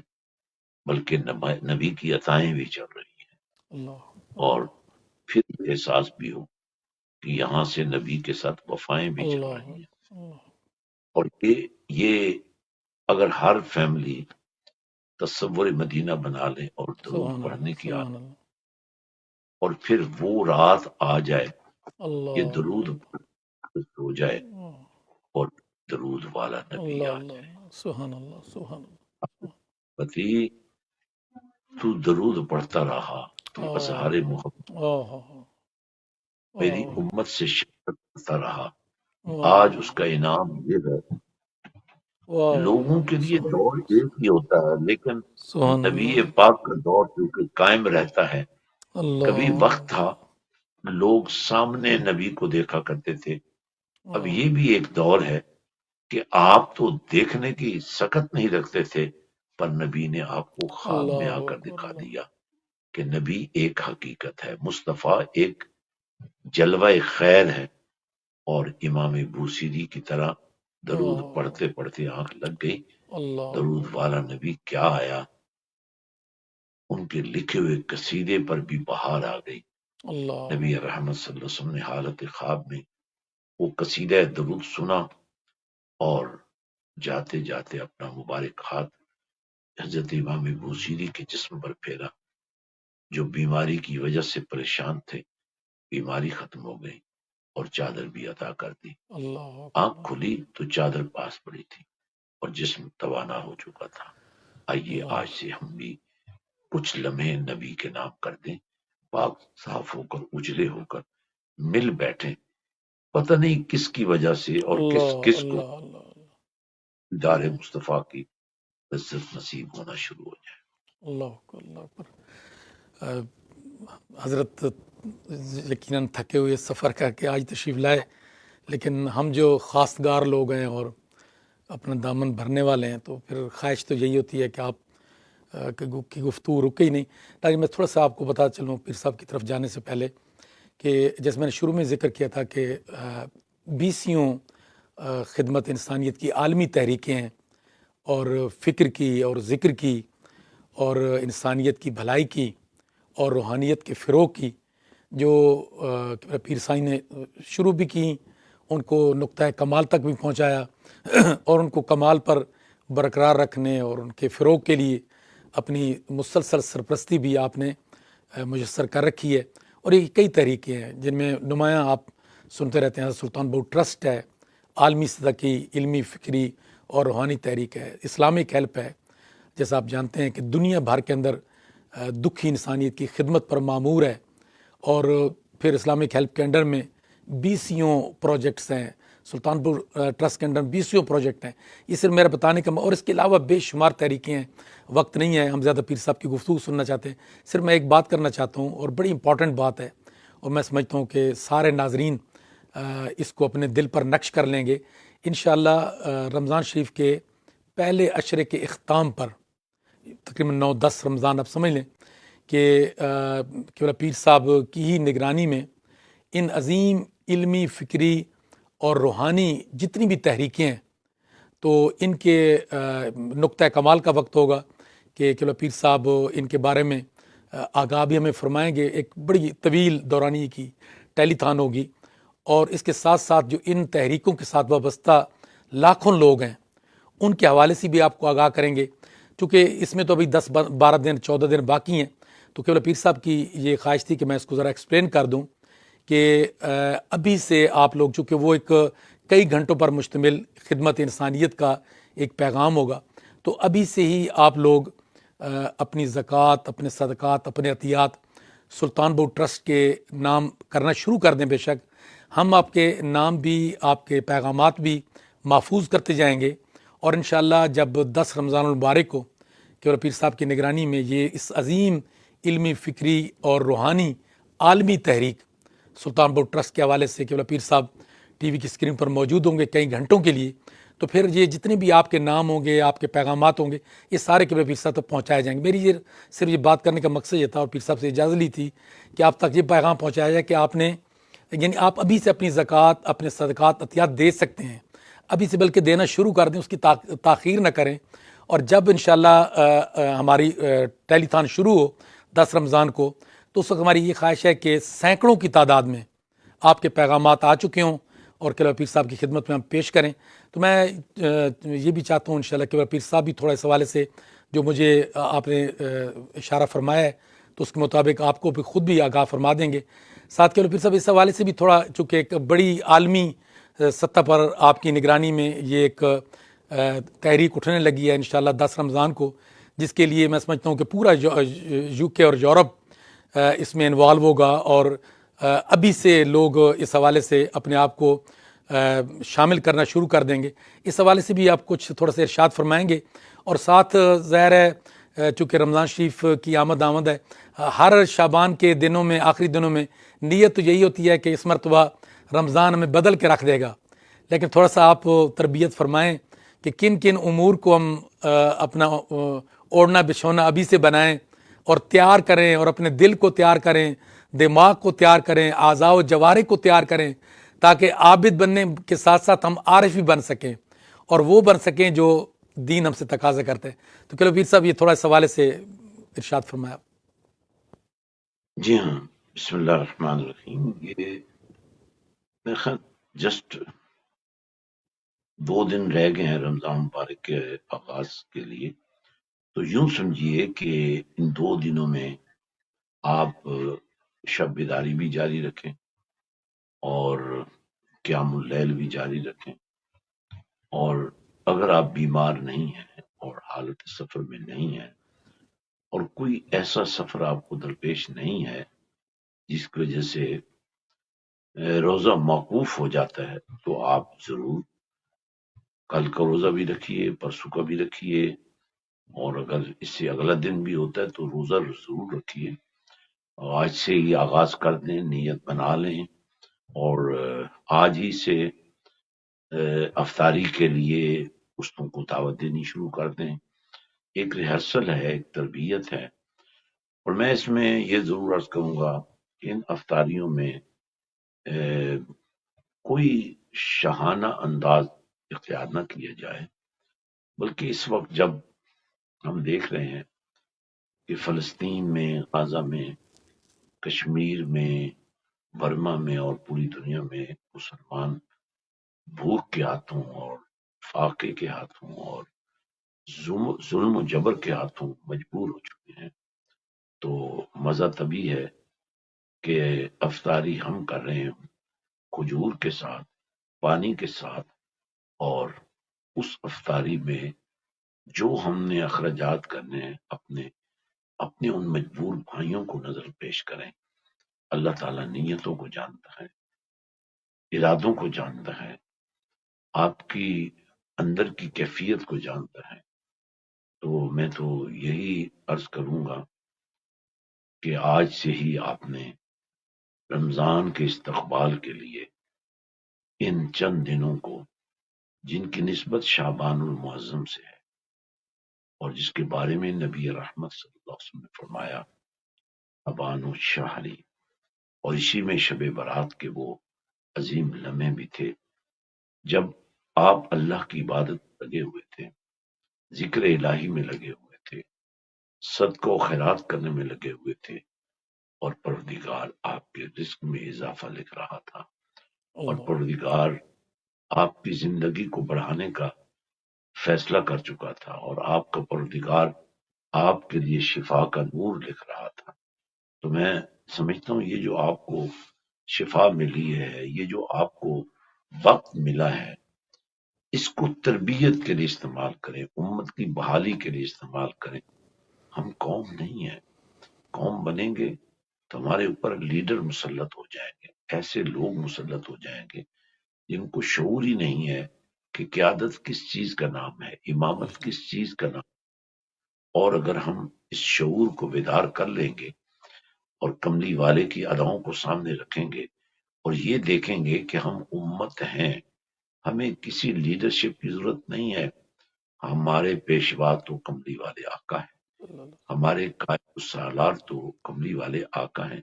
بلکہ نبی کی عطائیں بھی چل رہی ہیں، اللہ اور اللہ پھر احساس بھی ہو کہ یہاں سے نبی کے ساتھ وفائیں بھی چل اللہ رہی ہیں۔ اللہ، اور یہ اگر ہر فیملی تصور مدینہ بنا لے اور درود سبحان اللہ، پڑھنے کی سبحان عادت، اللہ، اور پھر وہ رات آ جائے یہ درود اللہ ہو جائے اللہ اور درود والا نبی اللہ آ اللہ، جائے، سبحان اللہ، سبحان پتی تو درود پڑھتا رہا، تو اظہار اللہ، محبت آہ میری آہ امت سے شفقت کرتا رہا، واہ آج اس کا انعام یہ ہے۔ واہ لوگوں کے واہ، لیے دور ایک ہی ہوتا ہے، لیکن سبحان نبی اللہ، پاک کا دور کیونکہ قائم رہتا ہے۔ کبھی وقت اللہ تھا لوگ سامنے نبی کو دیکھا کرتے تھے، اب آہ یہ بھی ایک دور ہے کہ آپ تو دیکھنے کی سکت نہیں رکھتے تھے، پر نبی نے آپ کو خواب میں آ اللہ کر اکبر، دکھا اللہ دیا کہ نبی ایک حقیقت ہے، مصطفیٰ ایک جلوہ خیر ہے، اور امام بوسیری کی طرح درود آہ پڑھتے پڑھتے آنکھ لگ گئی، اللہ درود والا نبی کیا آیا، ان کے لکھے ہوئے قصیدے پر بھی بہار آ گئی۔ اللہ نبی رحمت صلی اللہ علیہ وسلم نے حالت خواب میں وہ قصیدہ درود سنا، اور جاتے جاتے اپنا مبارک ہاتھ حضرت امام بوسیری کے جسم پر پھیرا، جو بیماری کی وجہ سے پریشان تھے، بیماری ختم ہو گئی اور چادر بھی عطا کر دی۔ اللہ آنکھ اکبر، کھلی تو چادر پاس پڑی تھی اور جسم توانا ہو چکا تھا۔ آئیے اللہ آج سے ہم بھی کچھ لمحے نبی کے نام کر دیں، پاک صاف ہو کر اجلے ہو کر مل بیٹھیں، پتہ نہیں کس کی وجہ سے اور کس اللہ کس کو اللہ اللہ دار مصطفیٰ کی عزت نصیب ہونا شروع ہو جائے۔ اللہ اکبر، اللہ اکبر۔ حضرت یقیناً تھکے ہوئے سفر کر کے آج تشریف لائے، لیکن ہم جو خواستگار لوگ ہیں اور اپنا دامن بھرنے والے ہیں، تو پھر خواہش تو یہی ہوتی ہے کہ آپ کی گفتگو رکے ہی نہیں۔ تاکہ میں تھوڑا سا آپ کو بتا چلوں پیر صاحب کی طرف جانے سے پہلے، کہ جیسے میں نے شروع میں ذکر کیا تھا کہ 20 خدمت انسانیت کی عالمی تحریکیں ہیں، اور فکر کی اور ذکر کی اور انسانیت کی بھلائی کی اور روحانیت کے فروغ کی، جو پیر سائی نے شروع بھی کی، ان کو نقطۂ کمال تک بھی پہنچایا اور ان کو کمال پر برقرار رکھنے اور ان کے فروغ کے لیے اپنی مسلسل سرپرستی بھی آپ نے میسر کر رکھی ہے، اور یہ کئی طریقے ہیں جن میں نمایاں آپ سنتے رہتے ہیں. سلطان بہو ٹرسٹ ہے، عالمی سطح کی علمی، فکری اور روحانی تحریک ہے. اسلامک ہیلپ ہے، جیسا آپ جانتے ہیں کہ دنیا بھر کے اندر دکھی انسانیت کی خدمت پر معمور ہے. اور پھر اسلامک ہیلپ کے انڈر میں 20 پروجیکٹس ہیں. سلطان پور ٹرسٹ کے انڈر 20 پروجیکٹ ہیں. یہ صرف میرا بتانے کا، اور اس کے علاوہ بے شمار تحریکیں ہیں. وقت نہیں ہے، ہم زیادہ پیر صاحب کی گفتگو سننا چاہتے ہیں. صرف میں ایک بات کرنا چاہتا ہوں، اور بڑی امپورٹنٹ بات ہے، اور میں سمجھتا ہوں کہ سارے ناظرین اس کو اپنے دل پر نقش کر لیں گے. انشاءاللہ رمضان شریف کے پہلے عشرے کے اختتام پر، تقریباً 9-10 رمضان آپ سمجھ لیں کہ قبلہ پیر صاحب کی ہی نگرانی میں ان عظیم علمی، فکری اور روحانی جتنی بھی تحریکیں ہیں، تو ان کے نقطہ کمال کا وقت ہوگا کہ قبلہ پیر صاحب ان کے بارے میں آگاہ بھی ہمیں فرمائیں گے. ایک بڑی طویل دورانی کی ٹیلی تھان ہوگی، اور اس کے ساتھ ساتھ جو ان تحریکوں کے ساتھ وابستہ لاکھوں لوگ ہیں، ان کے حوالے سے بھی آپ کو آگاہ کریں گے. چونکہ اس میں تو ابھی 10-12 دن 14 دن باقی ہیں، تو قبلہ پیر صاحب کی یہ خواہش تھی کہ میں اس کو ذرا ایکسپلین کر دوں کہ ابھی سے آپ لوگ، چونکہ وہ ایک کئی گھنٹوں پر مشتمل خدمت انسانیت کا ایک پیغام ہوگا، تو ابھی سے ہی آپ لوگ اپنی زکوٰۃ، اپنے صدقات، اپنے عطیات سلطان بہو ٹرسٹ کے نام کرنا شروع کر دیں. بے شک ہم آپ کے نام بھی، آپ کے پیغامات بھی محفوظ کرتے جائیں گے. اور انشاءاللہ جب 10 رمضان المبارک کو قبلہ پیر صاحب کی نگرانی میں یہ اس عظیم علمی، فکری اور روحانی عالمی تحریک سلطان بہو ٹرسٹ کے حوالے سے قبلہ پیر صاحب ٹی وی کی اسکرین پر موجود ہوں گے کئی گھنٹوں کے لیے، تو پھر یہ جتنے بھی آپ کے نام ہوں گے، آپ کے پیغامات ہوں گے، یہ سارے قبلہ پیر صاحب تک پہنچائے جائیں گے. میری یہ صرف یہ بات کرنے کا مقصد یہ تھا، اور پیر صاحب سے اجازت لی تھی کہ آپ تک یہ پیغام پہنچایا جائے کہ آپ نے، یعنی آپ ابھی سے اپنی زکوٰۃ، اپنے صدقات، عطیات دے سکتے ہیں ابھی سے، بلکہ دینا شروع کر دیں، اس کی تاخیر نہ کریں. اور جب انشاءاللہ ہماری ٹیلی تھان شروع ہو 10 رمضان کو، تو اس وقت ہماری یہ خواہش ہے کہ سینکڑوں کی تعداد میں آپ کے پیغامات آ چکے ہوں اور قبلہ پیر صاحب کی خدمت میں ہم پیش کریں. تو میں یہ بھی چاہتا ہوں انشاءاللہ قبلہ پیر صاحب بھی تھوڑا اس حوالے سے جو مجھے آپ نے اشارہ فرمایا ہے، تو اس کے مطابق آپ کو بھی خود بھی آگاہ فرما دیں گے. ساتھ قبلہ پیر صاحب اس حوالے سے بھی تھوڑا، چونکہ ایک بڑی عالمی سطح پر آپ کی نگرانی میں یہ ایک تحریک اٹھنے لگی ہے انشاءاللہ 10 رمضان کو، جس کے لیے میں سمجھتا ہوں کہ پورا یو کے اور یورپ اس میں انوالو ہوگا، اور ابھی سے لوگ اس حوالے سے اپنے آپ کو شامل کرنا شروع کر دیں گے. اس حوالے سے بھی آپ کچھ تھوڑا سا ارشاد فرمائیں گے. اور ساتھ ظاہر ہے چونکہ رمضان شریف کی آمد ہے، ہر شعبان کے دنوں میں، آخری دنوں میں نیت تو یہی ہوتی ہے کہ اس مرتبہ رمضان ہمیں بدل کے رکھ دے گا، لیکن تھوڑا سا آپ تربیت فرمائیں کہ کن کن امور کو ہم اپنا اوڑھنا بچھونا ابھی سے بنائیں اور تیار کریں، اور اپنے دل کو تیار کریں، دماغ کو تیار کریں، اعضاء و جوارح کو تیار کریں، تاکہ عابد بننے کے ساتھ ساتھ ہم عارف بھی بن سکیں، اور وہ بن سکیں جو دین ہم سے تقاضا کرتے ہیں. تو قبلہ پیر صاحب یہ تھوڑا اس حوالے سے ارشاد فرمایا. جی ہاں، بسم اللہ الرحمن الرحیم. یہ میرے خیال جسٹ 2 دن رہ گئے ہیں رمضان مبارک کے آغاز کے لیے. تو یوں سمجھیے کہ ان 2 دنوں میں آپ شب بیداری بھی جاری رکھیں اور قیام اللیل بھی جاری رکھیں، اور اگر آپ بیمار نہیں ہیں اور حالت سفر میں نہیں ہیں، اور کوئی ایسا سفر آپ کو درپیش نہیں ہے جس کی وجہ سے روزہ موقوف ہو جاتا ہے، تو آپ ضرور کل کا روزہ بھی رکھیے، پرسوں کا بھی رکھیے، اور اگر اس سے اگلا دن بھی ہوتا ہے تو روزہ ضرور رکھیے. آج سے ہی آغاز کر دیں، نیت بنا لیں، اور آج ہی سے افطاری کے لیے دوستوں کو دعوت دینی شروع کر دیں. ایک ریہرسل ہے، ایک تربیت ہے. اور میں اس میں یہ ضرور عرض کروں گا کہ ان افطاریوں میں کوئی شاہانہ انداز اختیار نہ کیا جائے، بلکہ اس وقت جب ہم دیکھ رہے ہیں کہ فلسطین میں، غزہ میں، کشمیر میں، برما میں اور پوری دنیا میں مسلمان بھوک کے ہاتھوں اور فاقے کے ہاتھوں اور ظلم و جبر کے ہاتھوں مجبور ہو چکے ہیں۔ تو مزہ تبھی ہے کہ افطاری ہم کر رہے ہیں کھجور کے ساتھ، پانی کے ساتھ، اور اس افطاری میں جو ہم نے اخراجات کرنے ہیں اپنے ان مجبور بھائیوں کو نظر پیش کریں۔ اللہ تعالیٰ نیتوں کو جانتا ہے، ارادوں کو جانتا ہے، آپ کی اندر کی کیفیت کو جانتا ہے۔ تو میں تو یہی عرض کروں گا کہ آج سے ہی آپ نے رمضان کے استقبال کے لیے ان چند دنوں کو، جن کی نسبت شعبان المعظم سے ہے اور جس کے بارے میں نبی رحمت صلی اللہ علیہ وسلم نے فرمایا ابان الشہری، اور اسی میں شب برات کے وہ عظیم لمحے بھی تھے جب آپ اللہ کی عبادت میں لگے ہوئے تھے، ذکر الہی میں لگے ہوئے تھے، صدقہ و خیرات کرنے میں لگے ہوئے تھے، اور پروردگار آپ کے رزق میں اضافہ لکھ رہا تھا، اور اللہ پروردگار آپ کی زندگی کو بڑھانے کا فیصلہ کر چکا تھا، اور آپ کا پروردگار آپ کے لیے شفا کا نور لکھ رہا تھا۔ تو میں سمجھتا ہوں یہ جو آپ کو شفا ملی ہے، یہ جو آپ کو وقت ملا ہے، اس کو تربیت کے لیے استعمال کریں، امت کی بحالی کے لیے استعمال کریں۔ ہم قوم نہیں ہیں، قوم بنیں گے تو ہمارے اوپر لیڈر مسلط ہو جائیں گے، ایسے لوگ مسلط ہو جائیں گے جن کو شعور ہی نہیں ہے کہ قیادت کس چیز کا نام ہے، امامت کس چیز کا نام ہے۔ اور اگر ہم اس شعور کو بیدار کر لیں گے اور کملی والے کی اداؤں کو سامنے رکھیں گے اور یہ دیکھیں گے کہ ہم امت ہیں، ہمیں کسی لیڈرشپ کی ضرورت نہیں ہے، ہمارے پیشوا تو کملی والے آقا ہیں، ہمارے قائد السالار تو کملی والے آقا ہیں،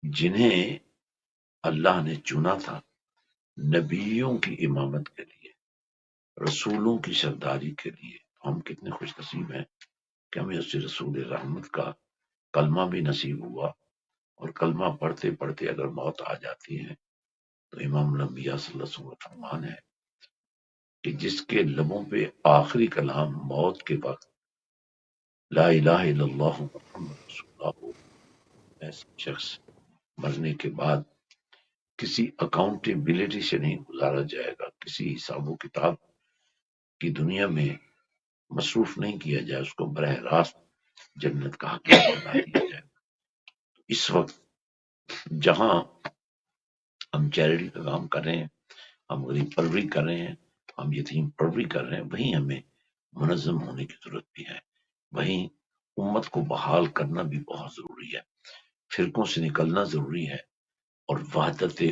جنہیں اللہ نے چنا تھا نبیوں کی امامت کے لیے، رسولوں کی سرداری کے لیے۔ ہم کتنے خوش نصیب ہیں کہ ہمیں اس رسول رحمت کا کلمہ بھی نصیب ہوا، اور کلمہ پڑھتے پڑھتے اگر موت آ جاتی ہے تو امام الانبیاء صلی اللہ علیہ وسلم کا فرمان ہے کہ جس کے لبوں پہ آخری کلام موت کے وقت لا الہ الا اللہ محمد رسول اللہ ہو، ایسا شخص مرنے کے بعد کسی اکاؤنٹیبلٹی سے نہیں گزارا جائے گا، کسی حساب و کتاب کی دنیا میں مصروف نہیں کیا جائے، اس کو براہ راست جنت کا حقیقت بنا دیا جائے۔ اس وقت جہاں ہم چیریٹی کا کام کر رہے ہیں، ہم غریب پروری کر رہے ہیں، ہم یتیم پروری کر رہے ہیں، وہیں ہمیں منظم ہونے کی ضرورت بھی ہے، وہیں امت کو بحال کرنا بھی بہت ضروری ہے، فرقوں سے نکلنا ضروری ہے، اور وحدت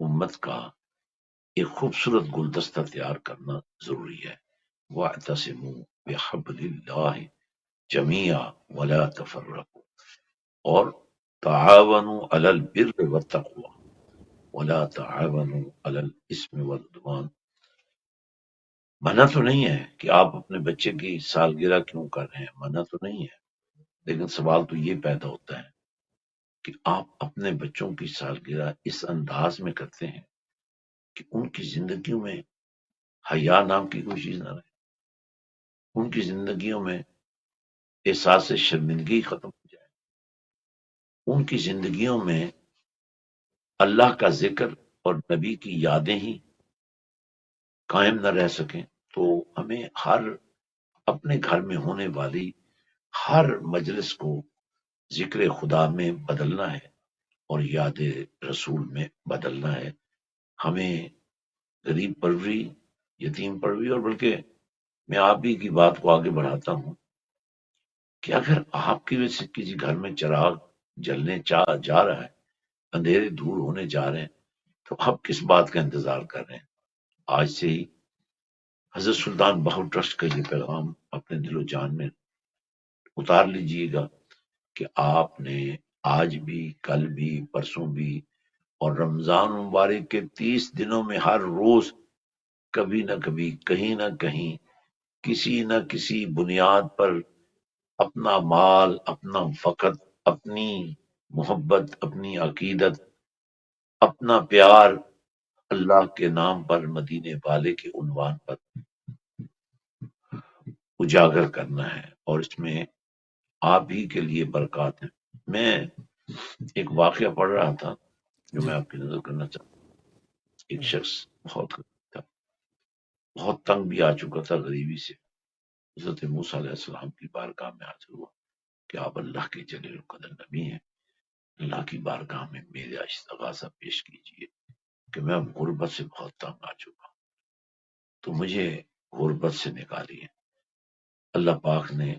امت کا ایک خوبصورت گلدستہ تیار کرنا ضروری ہے۔ وَاعْتَصِمُوا بِحَبْلِ اللَّهِ جَمِيعًا وَلَا تَفَرَّقُوا، اور تعاونوا علی البر والتقوی ولا تعاونوا علی الاثم والعدوان۔ منع تو نہیں ہے کہ آپ اپنے بچے کی سالگرہ کیوں کر رہے ہیں، منع تو نہیں ہے، لیکن سوال تو یہ پیدا ہوتا ہے کہ آپ اپنے بچوں کی سالگرہ اس انداز میں کرتے ہیں کہ ان کی زندگیوں میں حیا نام کی کوئی چیز نہ رہے، ان کی زندگیوں میں احساس شرمندگی ختم ہو جائے، ان کی زندگیوں میں اللہ کا ذکر اور نبی کی یادیں ہی قائم نہ رہ سکیں۔ تو ہمیں اپنے گھر میں ہونے والی ہر مجلس کو ذکر خدا میں بدلنا ہے اور یاد رسول میں بدلنا ہے۔ ہمیں غریب پروری، یتیم پروری، اور بلکہ میں آپ ہی کی بات کو آگے بڑھاتا ہوں کہ اگر آپ کی وجہ سے کسی گھر میں چراغ جلنے جا رہا ہے، اندھیرے دور ہونے جا رہے ہیں، تو آپ کس بات کا انتظار کر رہے ہیں؟ آج سے ہی حضرت سلطان بہو ٹرسٹ کا یہ پیغام اپنے دل و جان میں اتار لیجئے گا کہ آپ نے آج بھی، کل بھی، پرسوں بھی، اور رمضان مبارک کے 30 دنوں میں ہر روز کبھی نہ کبھی، کہیں نہ کہیں، کسی نہ کسی بنیاد پر اپنا مال، اپنا وقت، اپنی محبت، اپنی عقیدت، اپنا پیار اللہ کے نام پر، مدینے والے کے عنوان پر اجاگر کرنا ہے، اور اس میں آپ ہی کے لیے برکات ہیں۔ میں ایک واقعہ پڑھ رہا تھا جو جی میں آپ کی نظر کرنا چاہتا ہوں۔ ایک جی شخص بہت غریب تھا، بہت تنگ بھی آ چکا تھا غریبی سے۔ حضرت موسیٰ علیہ السلام کی بارگاہ میں حاضر ہوا کہ آپ اللہ کے جلیل القدر نبی ہیں، اللہ کی بارگاہ میں میرا استغاثہ پیش کیجیے کہ میں اب غربت سے بہت تنگ آ چکا ہوں، تو مجھے غربت سے نکالیے۔ اللہ پاک نے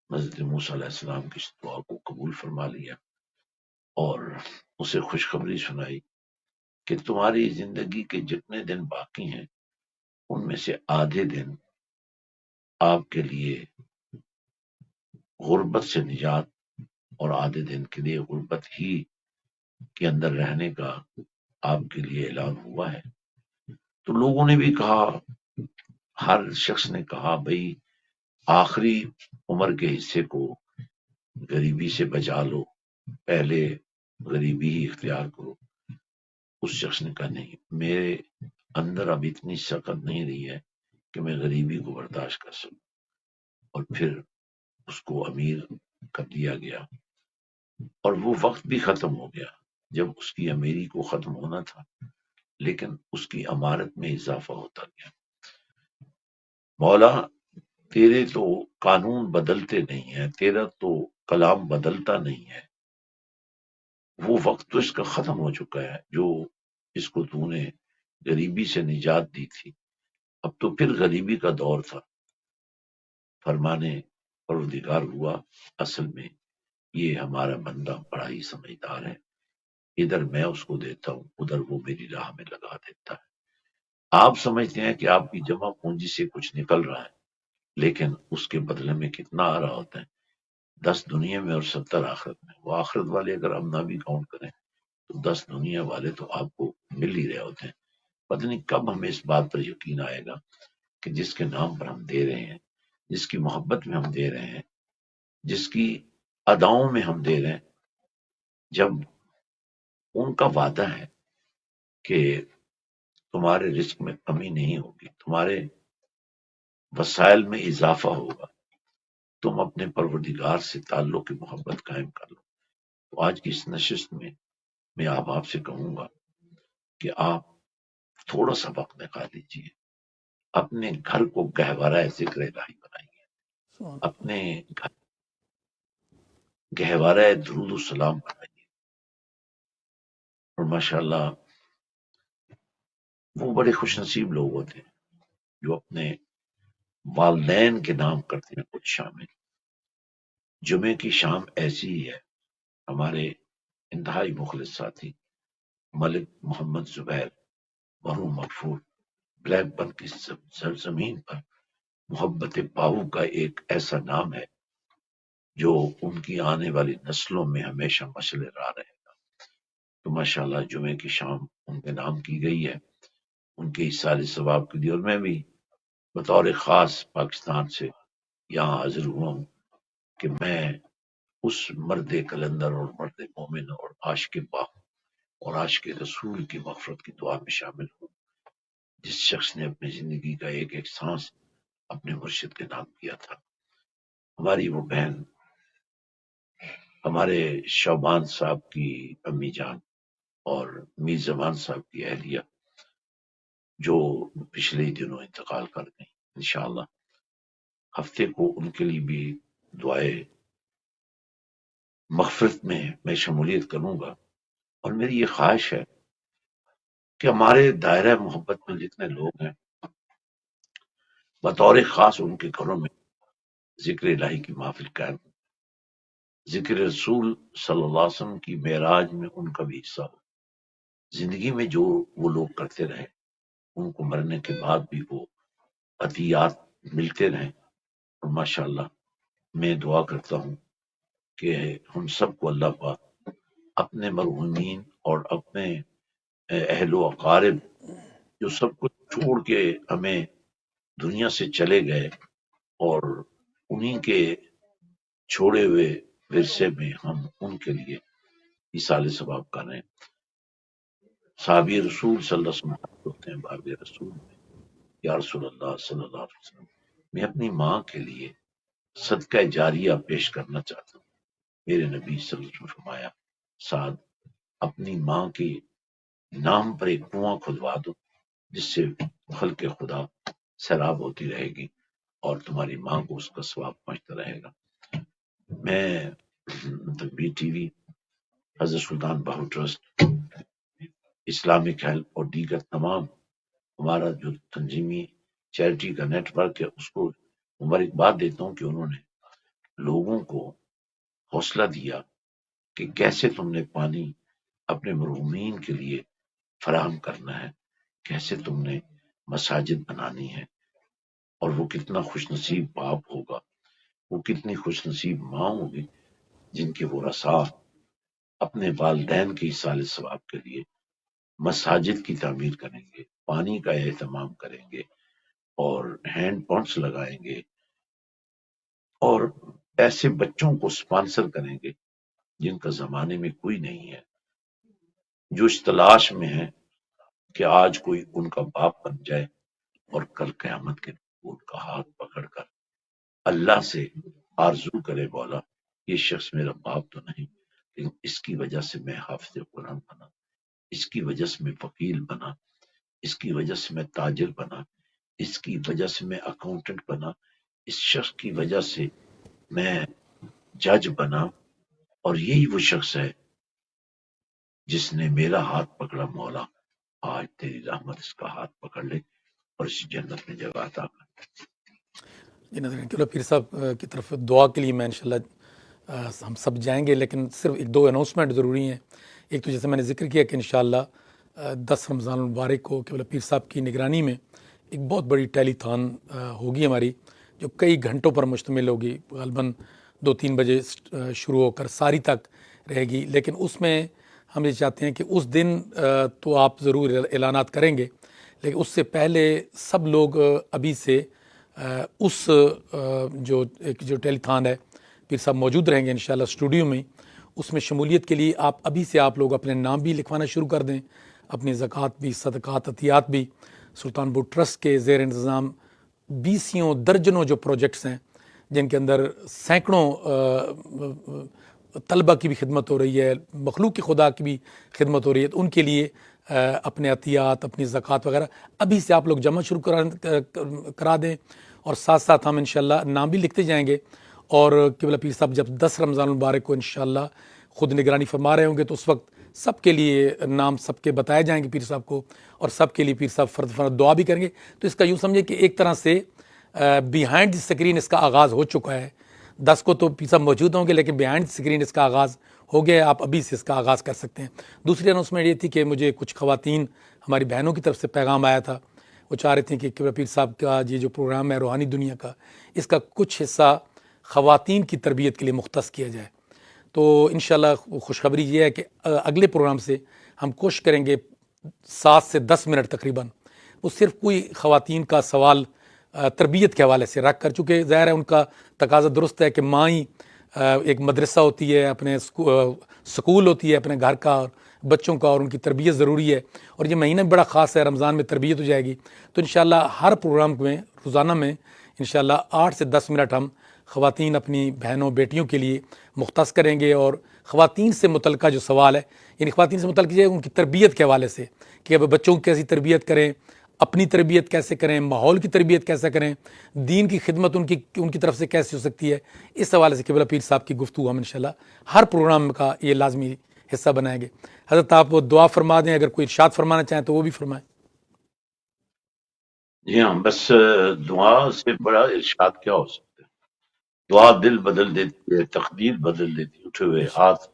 حضرت موسیٰ علیہ السلام کی اس دعا کو قبول فرما لیا اور اسے خوشخبری سنائی کہ تمہاری زندگی کے جتنے دن باقی ہیں ان میں سے آدھے دن آپ کے لیے غربت سے نجات اور آدھے دن کے لیے غربت ہی کے اندر رہنے کا آپ کے لیے اعلان ہوا ہے۔ تو لوگوں نے بھی کہا، ہر شخص نے کہا بھئی آخری عمر کے حصے کو غریبی سے بچا لو، پہلے غریبی ہی اختیار کرو۔ اس شخص نے کہا نہیں، میرے اندر اب اتنی سخت نہیں رہی ہے کہ میں غریبی کو برداشت کر سکوں، اور پھر اس کو امیر کر دیا گیا، اور وہ وقت بھی ختم ہو گیا جب اس کی امیری کو ختم ہونا تھا، لیکن اس کی امارت میں اضافہ ہوتا گیا۔ مولا تیرے تو قانون بدلتے نہیں ہیں، تیرا تو کلام بدلتا نہیں ہے، وہ وقت تو اس کا ختم ہو چکا ہے جو اس کو تو نے غریبی سے نجات دی تھی، اب تو پھر غریبی کا دور تھا۔ فرمانے پروردگار ہوا اصل میں یہ ہمارا بندہ بڑا ہی سمجھدار ہے، ادھر میں اس کو دیتا ہوں، ادھر وہ میری راہ میں لگا دیتا ہے۔ آپ سمجھتے ہیں کہ آپ کی جمع پونجی سے کچھ نکل رہا ہے، لیکن اس کے بدلے میں کتنا آ رہا ہوتا ہے، 10 دنیا میں اور 70 آخرت میں۔ وہ آخرت والے اگر ہم نہ بھی کاؤنٹ کریں تو 10 دنیا والے تو آپ کو مل ہی رہے ہوتے ہیں۔ پتہ نہیں کب ہمیں اس بات پر یقین آئے گا کہ جس کے نام پر ہم دے رہے ہیں، جس کی محبت میں ہم دے رہے ہیں، جس کی اداؤں میں ہم دے رہے ہیں، جب ان کا وعدہ ہے کہ تمہارے رزق میں کمی نہیں ہوگی، تمہارے وسائل میں اضافہ ہوگا، تم اپنے پروردگار سے تعلق کی محبت قائم کر لو۔ تو آج کی اس نشست میں آپ سے کہوں گا کہ آپ تھوڑا سا وقت نکال لیجیے، اپنے گھر کو گہوارہ ذکر الہی بنائیے، سبحان اپنے گھر گہوارہ درود السلام بنائیے، اور ماشاءاللہ وہ بڑے خوش نصیب لوگ ہوتے ہیں جو اپنے والدین کے نام کرتے ہیں کچھ شامل۔ جمعے کی شام ایسی ہی ہے، ہمارے انتہائی مخلص ساتھی ملک محمد زبیر مرحوم مغفور بلیک بن کی سرزمین پر محبت باہو کا ایک ایسا نام ہے جو ان کی آنے والی نسلوں میں ہمیشہ مشعل راہ رہے گا۔ تو ماشاءاللہ جمعے کی شام ان کے نام کی گئی ہے، ان کے اِصال ثواب کے لیے، اور میں بھی بطور خاص پاکستان سے یہاں حاضر ہوا ہوں کہ میں اس مرد کلندر اور مرد مومن اور عاشق باہو اور عاشق رسول کی مغفرت کی دعا میں شامل ہوں، جس شخص نے اپنی زندگی کا ایک ایک سانس اپنے مرشد کے نام کیا تھا۔ ہماری وہ بہن، ہمارے شعبان صاحب کی امی جان اور میر زمان صاحب کی اہلیہ جو پچھلے ہی دنوں انتقال کر گئی، انشاءاللہ ہفتے کو ان کے لیے بھی دعائے مغفرت میں شمولیت کروں گا، اور میری یہ خواہش ہے کہ ہمارے دائرہ محبت میں جتنے لوگ ہیں بطور خاص ان کے گھروں میں ذکر الہی کی محفل قائم ہو، ذکر رسول صلی اللہ علیہ وسلم کی معراج میں ان کا بھی حصہ ہو، زندگی میں جو وہ لوگ کرتے رہے ان کو مرنے کے بعد بھی وہ عطیات ملتے رہیں، اور ماشاءاللہ میں دعا کرتا ہوں کہ ہم سب کو اللہ پاک اپنے مرحومین اور اپنے اہل و اقارب جو سب کچھ چھوڑ کے ہمیں دنیا سے چلے گئے، اور انہی کے چھوڑے ہوئے ورثے میں ہم ان کے لیے ایصال ثواب کر رہے ہیں۔ صحابی رسول صلی اللہ علیہ وسلم ہوتے ہیں باب رسول میں، یا رسول اللہ صلی اللہ علیہ وسلم میں اپنی ماں کے لیے صدقہ جاریہ پیش کرنا چاہتا ہوں۔ میرے نبی صلی اللہ علیہ وسلم نے فرمایا، سعد اپنی ماں کے نام پر ایک کنواں کھدوا دو جس سے خلق خدا سیراب ہوتی رہے گی اور تمہاری ماں کو اس کا ثواب پہنچتا رہے گا۔ میں بی ٹی وی، حضرت Sultan Bahu trust, Islamic help اور دیگر تمام ہمارا جو تنظیمی چیریٹی کا نیٹ ورک ہے اس کو مبارکباد دیتا ہوں کہ انہوں نے لوگوں کو حوصلہ دیا کہ کیسے تم نے پانی اپنے مرحومین کے لیے فراہم کرنا ہے، کیسے تم نے مساجد بنانی ہے، اور وہ کتنا خوش نصیب باپ ہوگا، وہ کتنی خوش نصیب ماں ہوگی جن کے وہ رسا اپنے والدین کے ایصال ثواب کے لیے مساجد کی تعمیر کریں گے، پانی کا اہتمام کریں گے اور ہینڈ پمپس لگائیں گے اور ایسے بچوں کو سپانسر کریں گے جن کا زمانے میں کوئی نہیں ہے، جو اس تلاش میں ہے کہ آج کوئی ان کا باپ بن جائے اور کل قیامت کے دن ان کا ہاتھ پکڑ کر اللہ سے آرزو کرے، مولا یہ شخص میرا باپ تو نہیں لیکن اس کی وجہ سے میں حافظ قرآن بنا، اس کی وجہ سے میں وکیل بنا، اس کی وجہ سے میں تاجر بنا، اس کی وجہ سے میں اکاؤنٹنٹ بنا، اس شخص کی وجہ سے میں جج بنا، اور یہی وہ شخص ہے جس نے میرا ہاتھ پکڑا، مولا آج تیری رحمت اس کا ہاتھ پکڑ لے اور اس جنت میں جگہ عطا کر۔ جی ناظرین، قبلہ پیر صاحب کی طرف دعا کے لیے میں انشاءاللہ ہم سب جائیں گے، لیکن صرف ایک دو اناؤنسمنٹ ضروری ہیں۔ ایک تو جیسے میں نے ذکر کیا کہ انشاءاللہ 10 رمضان المبارک کو قبلہ پیر صاحب کی نگرانی میں ایک بہت بڑی ٹیلی تھان ہوگی ہماری، جو کئی گھنٹوں پر مشتمل ہوگی، غالباً 2-3 بجے شروع ہو کر ساری تک رہے گی، لیکن اس میں ہم یہ چاہتے ہیں کہ اس دن تو آپ ضرور اعلانات کریں گے، لیکن اس سے پہلے سب لوگ ابھی سے اس جو ٹیلی تھان ہے، پیر صاحب موجود رہیں گے انشاءاللہ اسٹوڈیو میں، اس میں شمولیت کے لیے آپ ابھی سے آپ لوگ اپنے نام بھی لکھوانا شروع کر دیں، اپنی زکوٰۃ بھی، صدقات، عطیات بھی۔ سلطان بو ٹرسٹ کے زیر انتظام 20 درجنوں جو پروجیکٹس ہیں جن کے اندر سینکڑوں طلبہ کی بھی خدمت ہو رہی ہے، مخلوق کی خدا کی بھی خدمت ہو رہی ہے، تو ان کے لیے اپنے عطیات، اپنی زکوٰۃ وغیرہ ابھی سے آپ لوگ جمع شروع کرا دیں، اور ساتھ ساتھ ہم انشاءاللہ نام بھی لکھتے جائیں گے۔ اور قبلہ پیر صاحب جب 10 رمضان المبارک کو انشاءاللہ خود نگرانی فرما رہے ہوں گے تو اس وقت سب کے لیے نام سب کے بتائے جائیں گے پیر صاحب کو، اور سب کے لیے پیر صاحب فرد فرد دعا بھی کریں گے۔ تو اس کا یوں سمجھے کہ ایک طرح سے بیہائنڈ دی اسکرین اس کا آغاز ہو چکا ہے۔ 10 کو تو پیر صاحب موجود ہوں گے، لیکن بیہائنڈ دی اسکرین اس کا آغاز ہو گیا ہے، آپ ابھی سے اس کا آغاز کر سکتے ہیں۔ دوسری اناؤنسمنٹ یہ تھی کہ مجھے کچھ خواتین ہماری بہنوں کی طرف سے پیغام آیا تھا، وہ چاہ رہے تھے کہ قبلہ پیر صاحب کا یہ جو پروگرام ہے روحانی دنیا کا، اس کا کچھ حصہ خواتین کی تربیت کے لیے مختص کیا جائے۔ تو انشاءاللہ خوشخبری یہ ہے کہ اگلے پروگرام سے ہم کوشش کریں گے 7 سے 10 منٹ تقریباً، وہ صرف کوئی خواتین کا سوال تربیت کے حوالے سے رکھ کر، چونکہ ظاہر ہے ان کا تقاضا درست ہے کہ ماں ہی ایک مدرسہ ہوتی ہے، اپنے سکول ہوتی ہے اپنے گھر کا اور بچوں کا، اور ان کی تربیت ضروری ہے، اور یہ مہینہ بڑا خاص ہے، رمضان میں تربیت ہو جائے گی۔ تو انشاءاللہ ہر پروگرام میں روزانہ میں انشاءاللہ 8 سے 10 منٹ ہم خواتین اپنی بہنوں بیٹیوں کے لیے مختص کریں گے، اور خواتین سے متعلقہ جو سوال ہے، یعنی خواتین سے متعلق یہ ان کی تربیت کے حوالے سے کہ اب بچوں کی کیسی تربیت کریں، اپنی تربیت کیسے کریں، ماحول کی تربیت کیسے کریں، دین کی خدمت ان کی طرف سے کیسے ہو سکتی ہے، اس حوالے سے قبلہ پیر صاحب کی گفتگو ہم انشاءاللہ ہر پروگرام کا یہ لازمی حصہ بنائیں گے۔ حضرت آپ وہ دعا فرما دیں، اگر کوئی ارشاد فرمانا چاہیں تو وہ بھی فرمائیں۔ جی ہاں، بس دعا سے بڑا ارشاد کیا ہو سکتا ہے؟ دعا دل بدل دیتی ہے، تقدیر بدل دیتی ہے۔ اٹھے ہوئے ہاتھ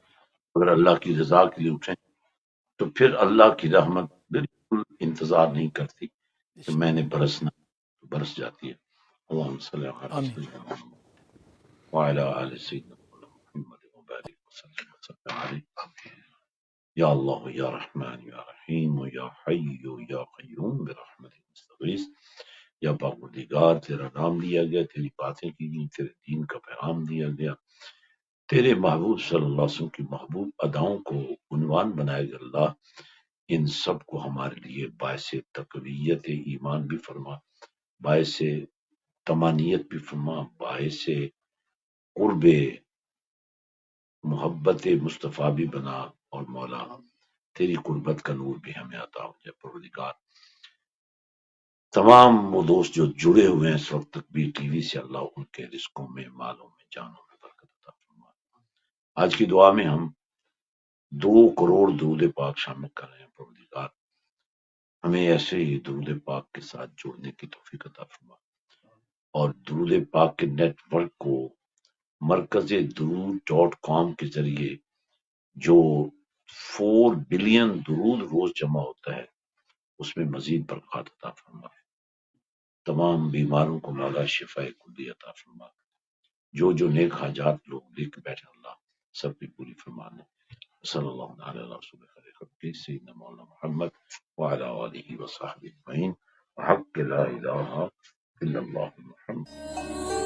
اگر اللہ کی رضا کے لیے اٹھیں تو پھر اللہ کی رحمت بالکل انتظار نہیں کرتی کہ میں نے برسنا، برس جاتی ہے۔ اللہم صلی علی آمین۔ سیدنا محمد وعلی آل سیدنا محمد وبارک وسلم علیہ۔ یا اللہ یا رحمان یا رحیم یا حی یا قیوم برحمتک نستغیث۔ یا پروردگار تیرا نام لیا گیا، تیری باتیں کی گئی، تیرے دین کا پیغام دیا گیا، تیرے محبوب صلی اللہ علیہ وسلم کی محبوب اداؤں کو عنوان بنایا گیا۔ اللہ ان سب کو ہمارے لیے باعث تقویت ایمان بھی فرما، باعث تمانیت بھی فرما، باعث قرب محبت مصطفیٰ بھی بنا، اور مولا تیری قربت کا نور بھی ہمیں عطا ہو جائے پروردگار۔ تمام وہ دوست جو جڑے ہوئے ہیں اس وقت تک بھی ٹی وی سے، اللہ ان کے رزقوں میں، مالوں میں، جانوں میں برکت عطا فرما۔ آج کی دعا میں ہم 2 کروڑ درود پاک شامل کر رہے ہیں پروردگار، ہمیں ایسے ہی درود پاک کے ساتھ جڑنے کی توفیق عطا فرما، اور درود پاک کے نیٹ ورک کو مرکز درود.com کے ذریعے جو 4 بلین درود روز جمع ہوتا ہے اس میں مزید برکات عطا فرما، تمام بیماروں کو مولا شفا کلی عطا فرما، جو نیک حاجات لوگ لے کے بیٹھے اللہ سب کی پوری فرمانے۔ صلی اللہ علیہ رسول خیر خلق سیدنا مولانا محمد وعلی آلہ وصحبہ اجمعین، حق لا الہ الا اللہ محمد۔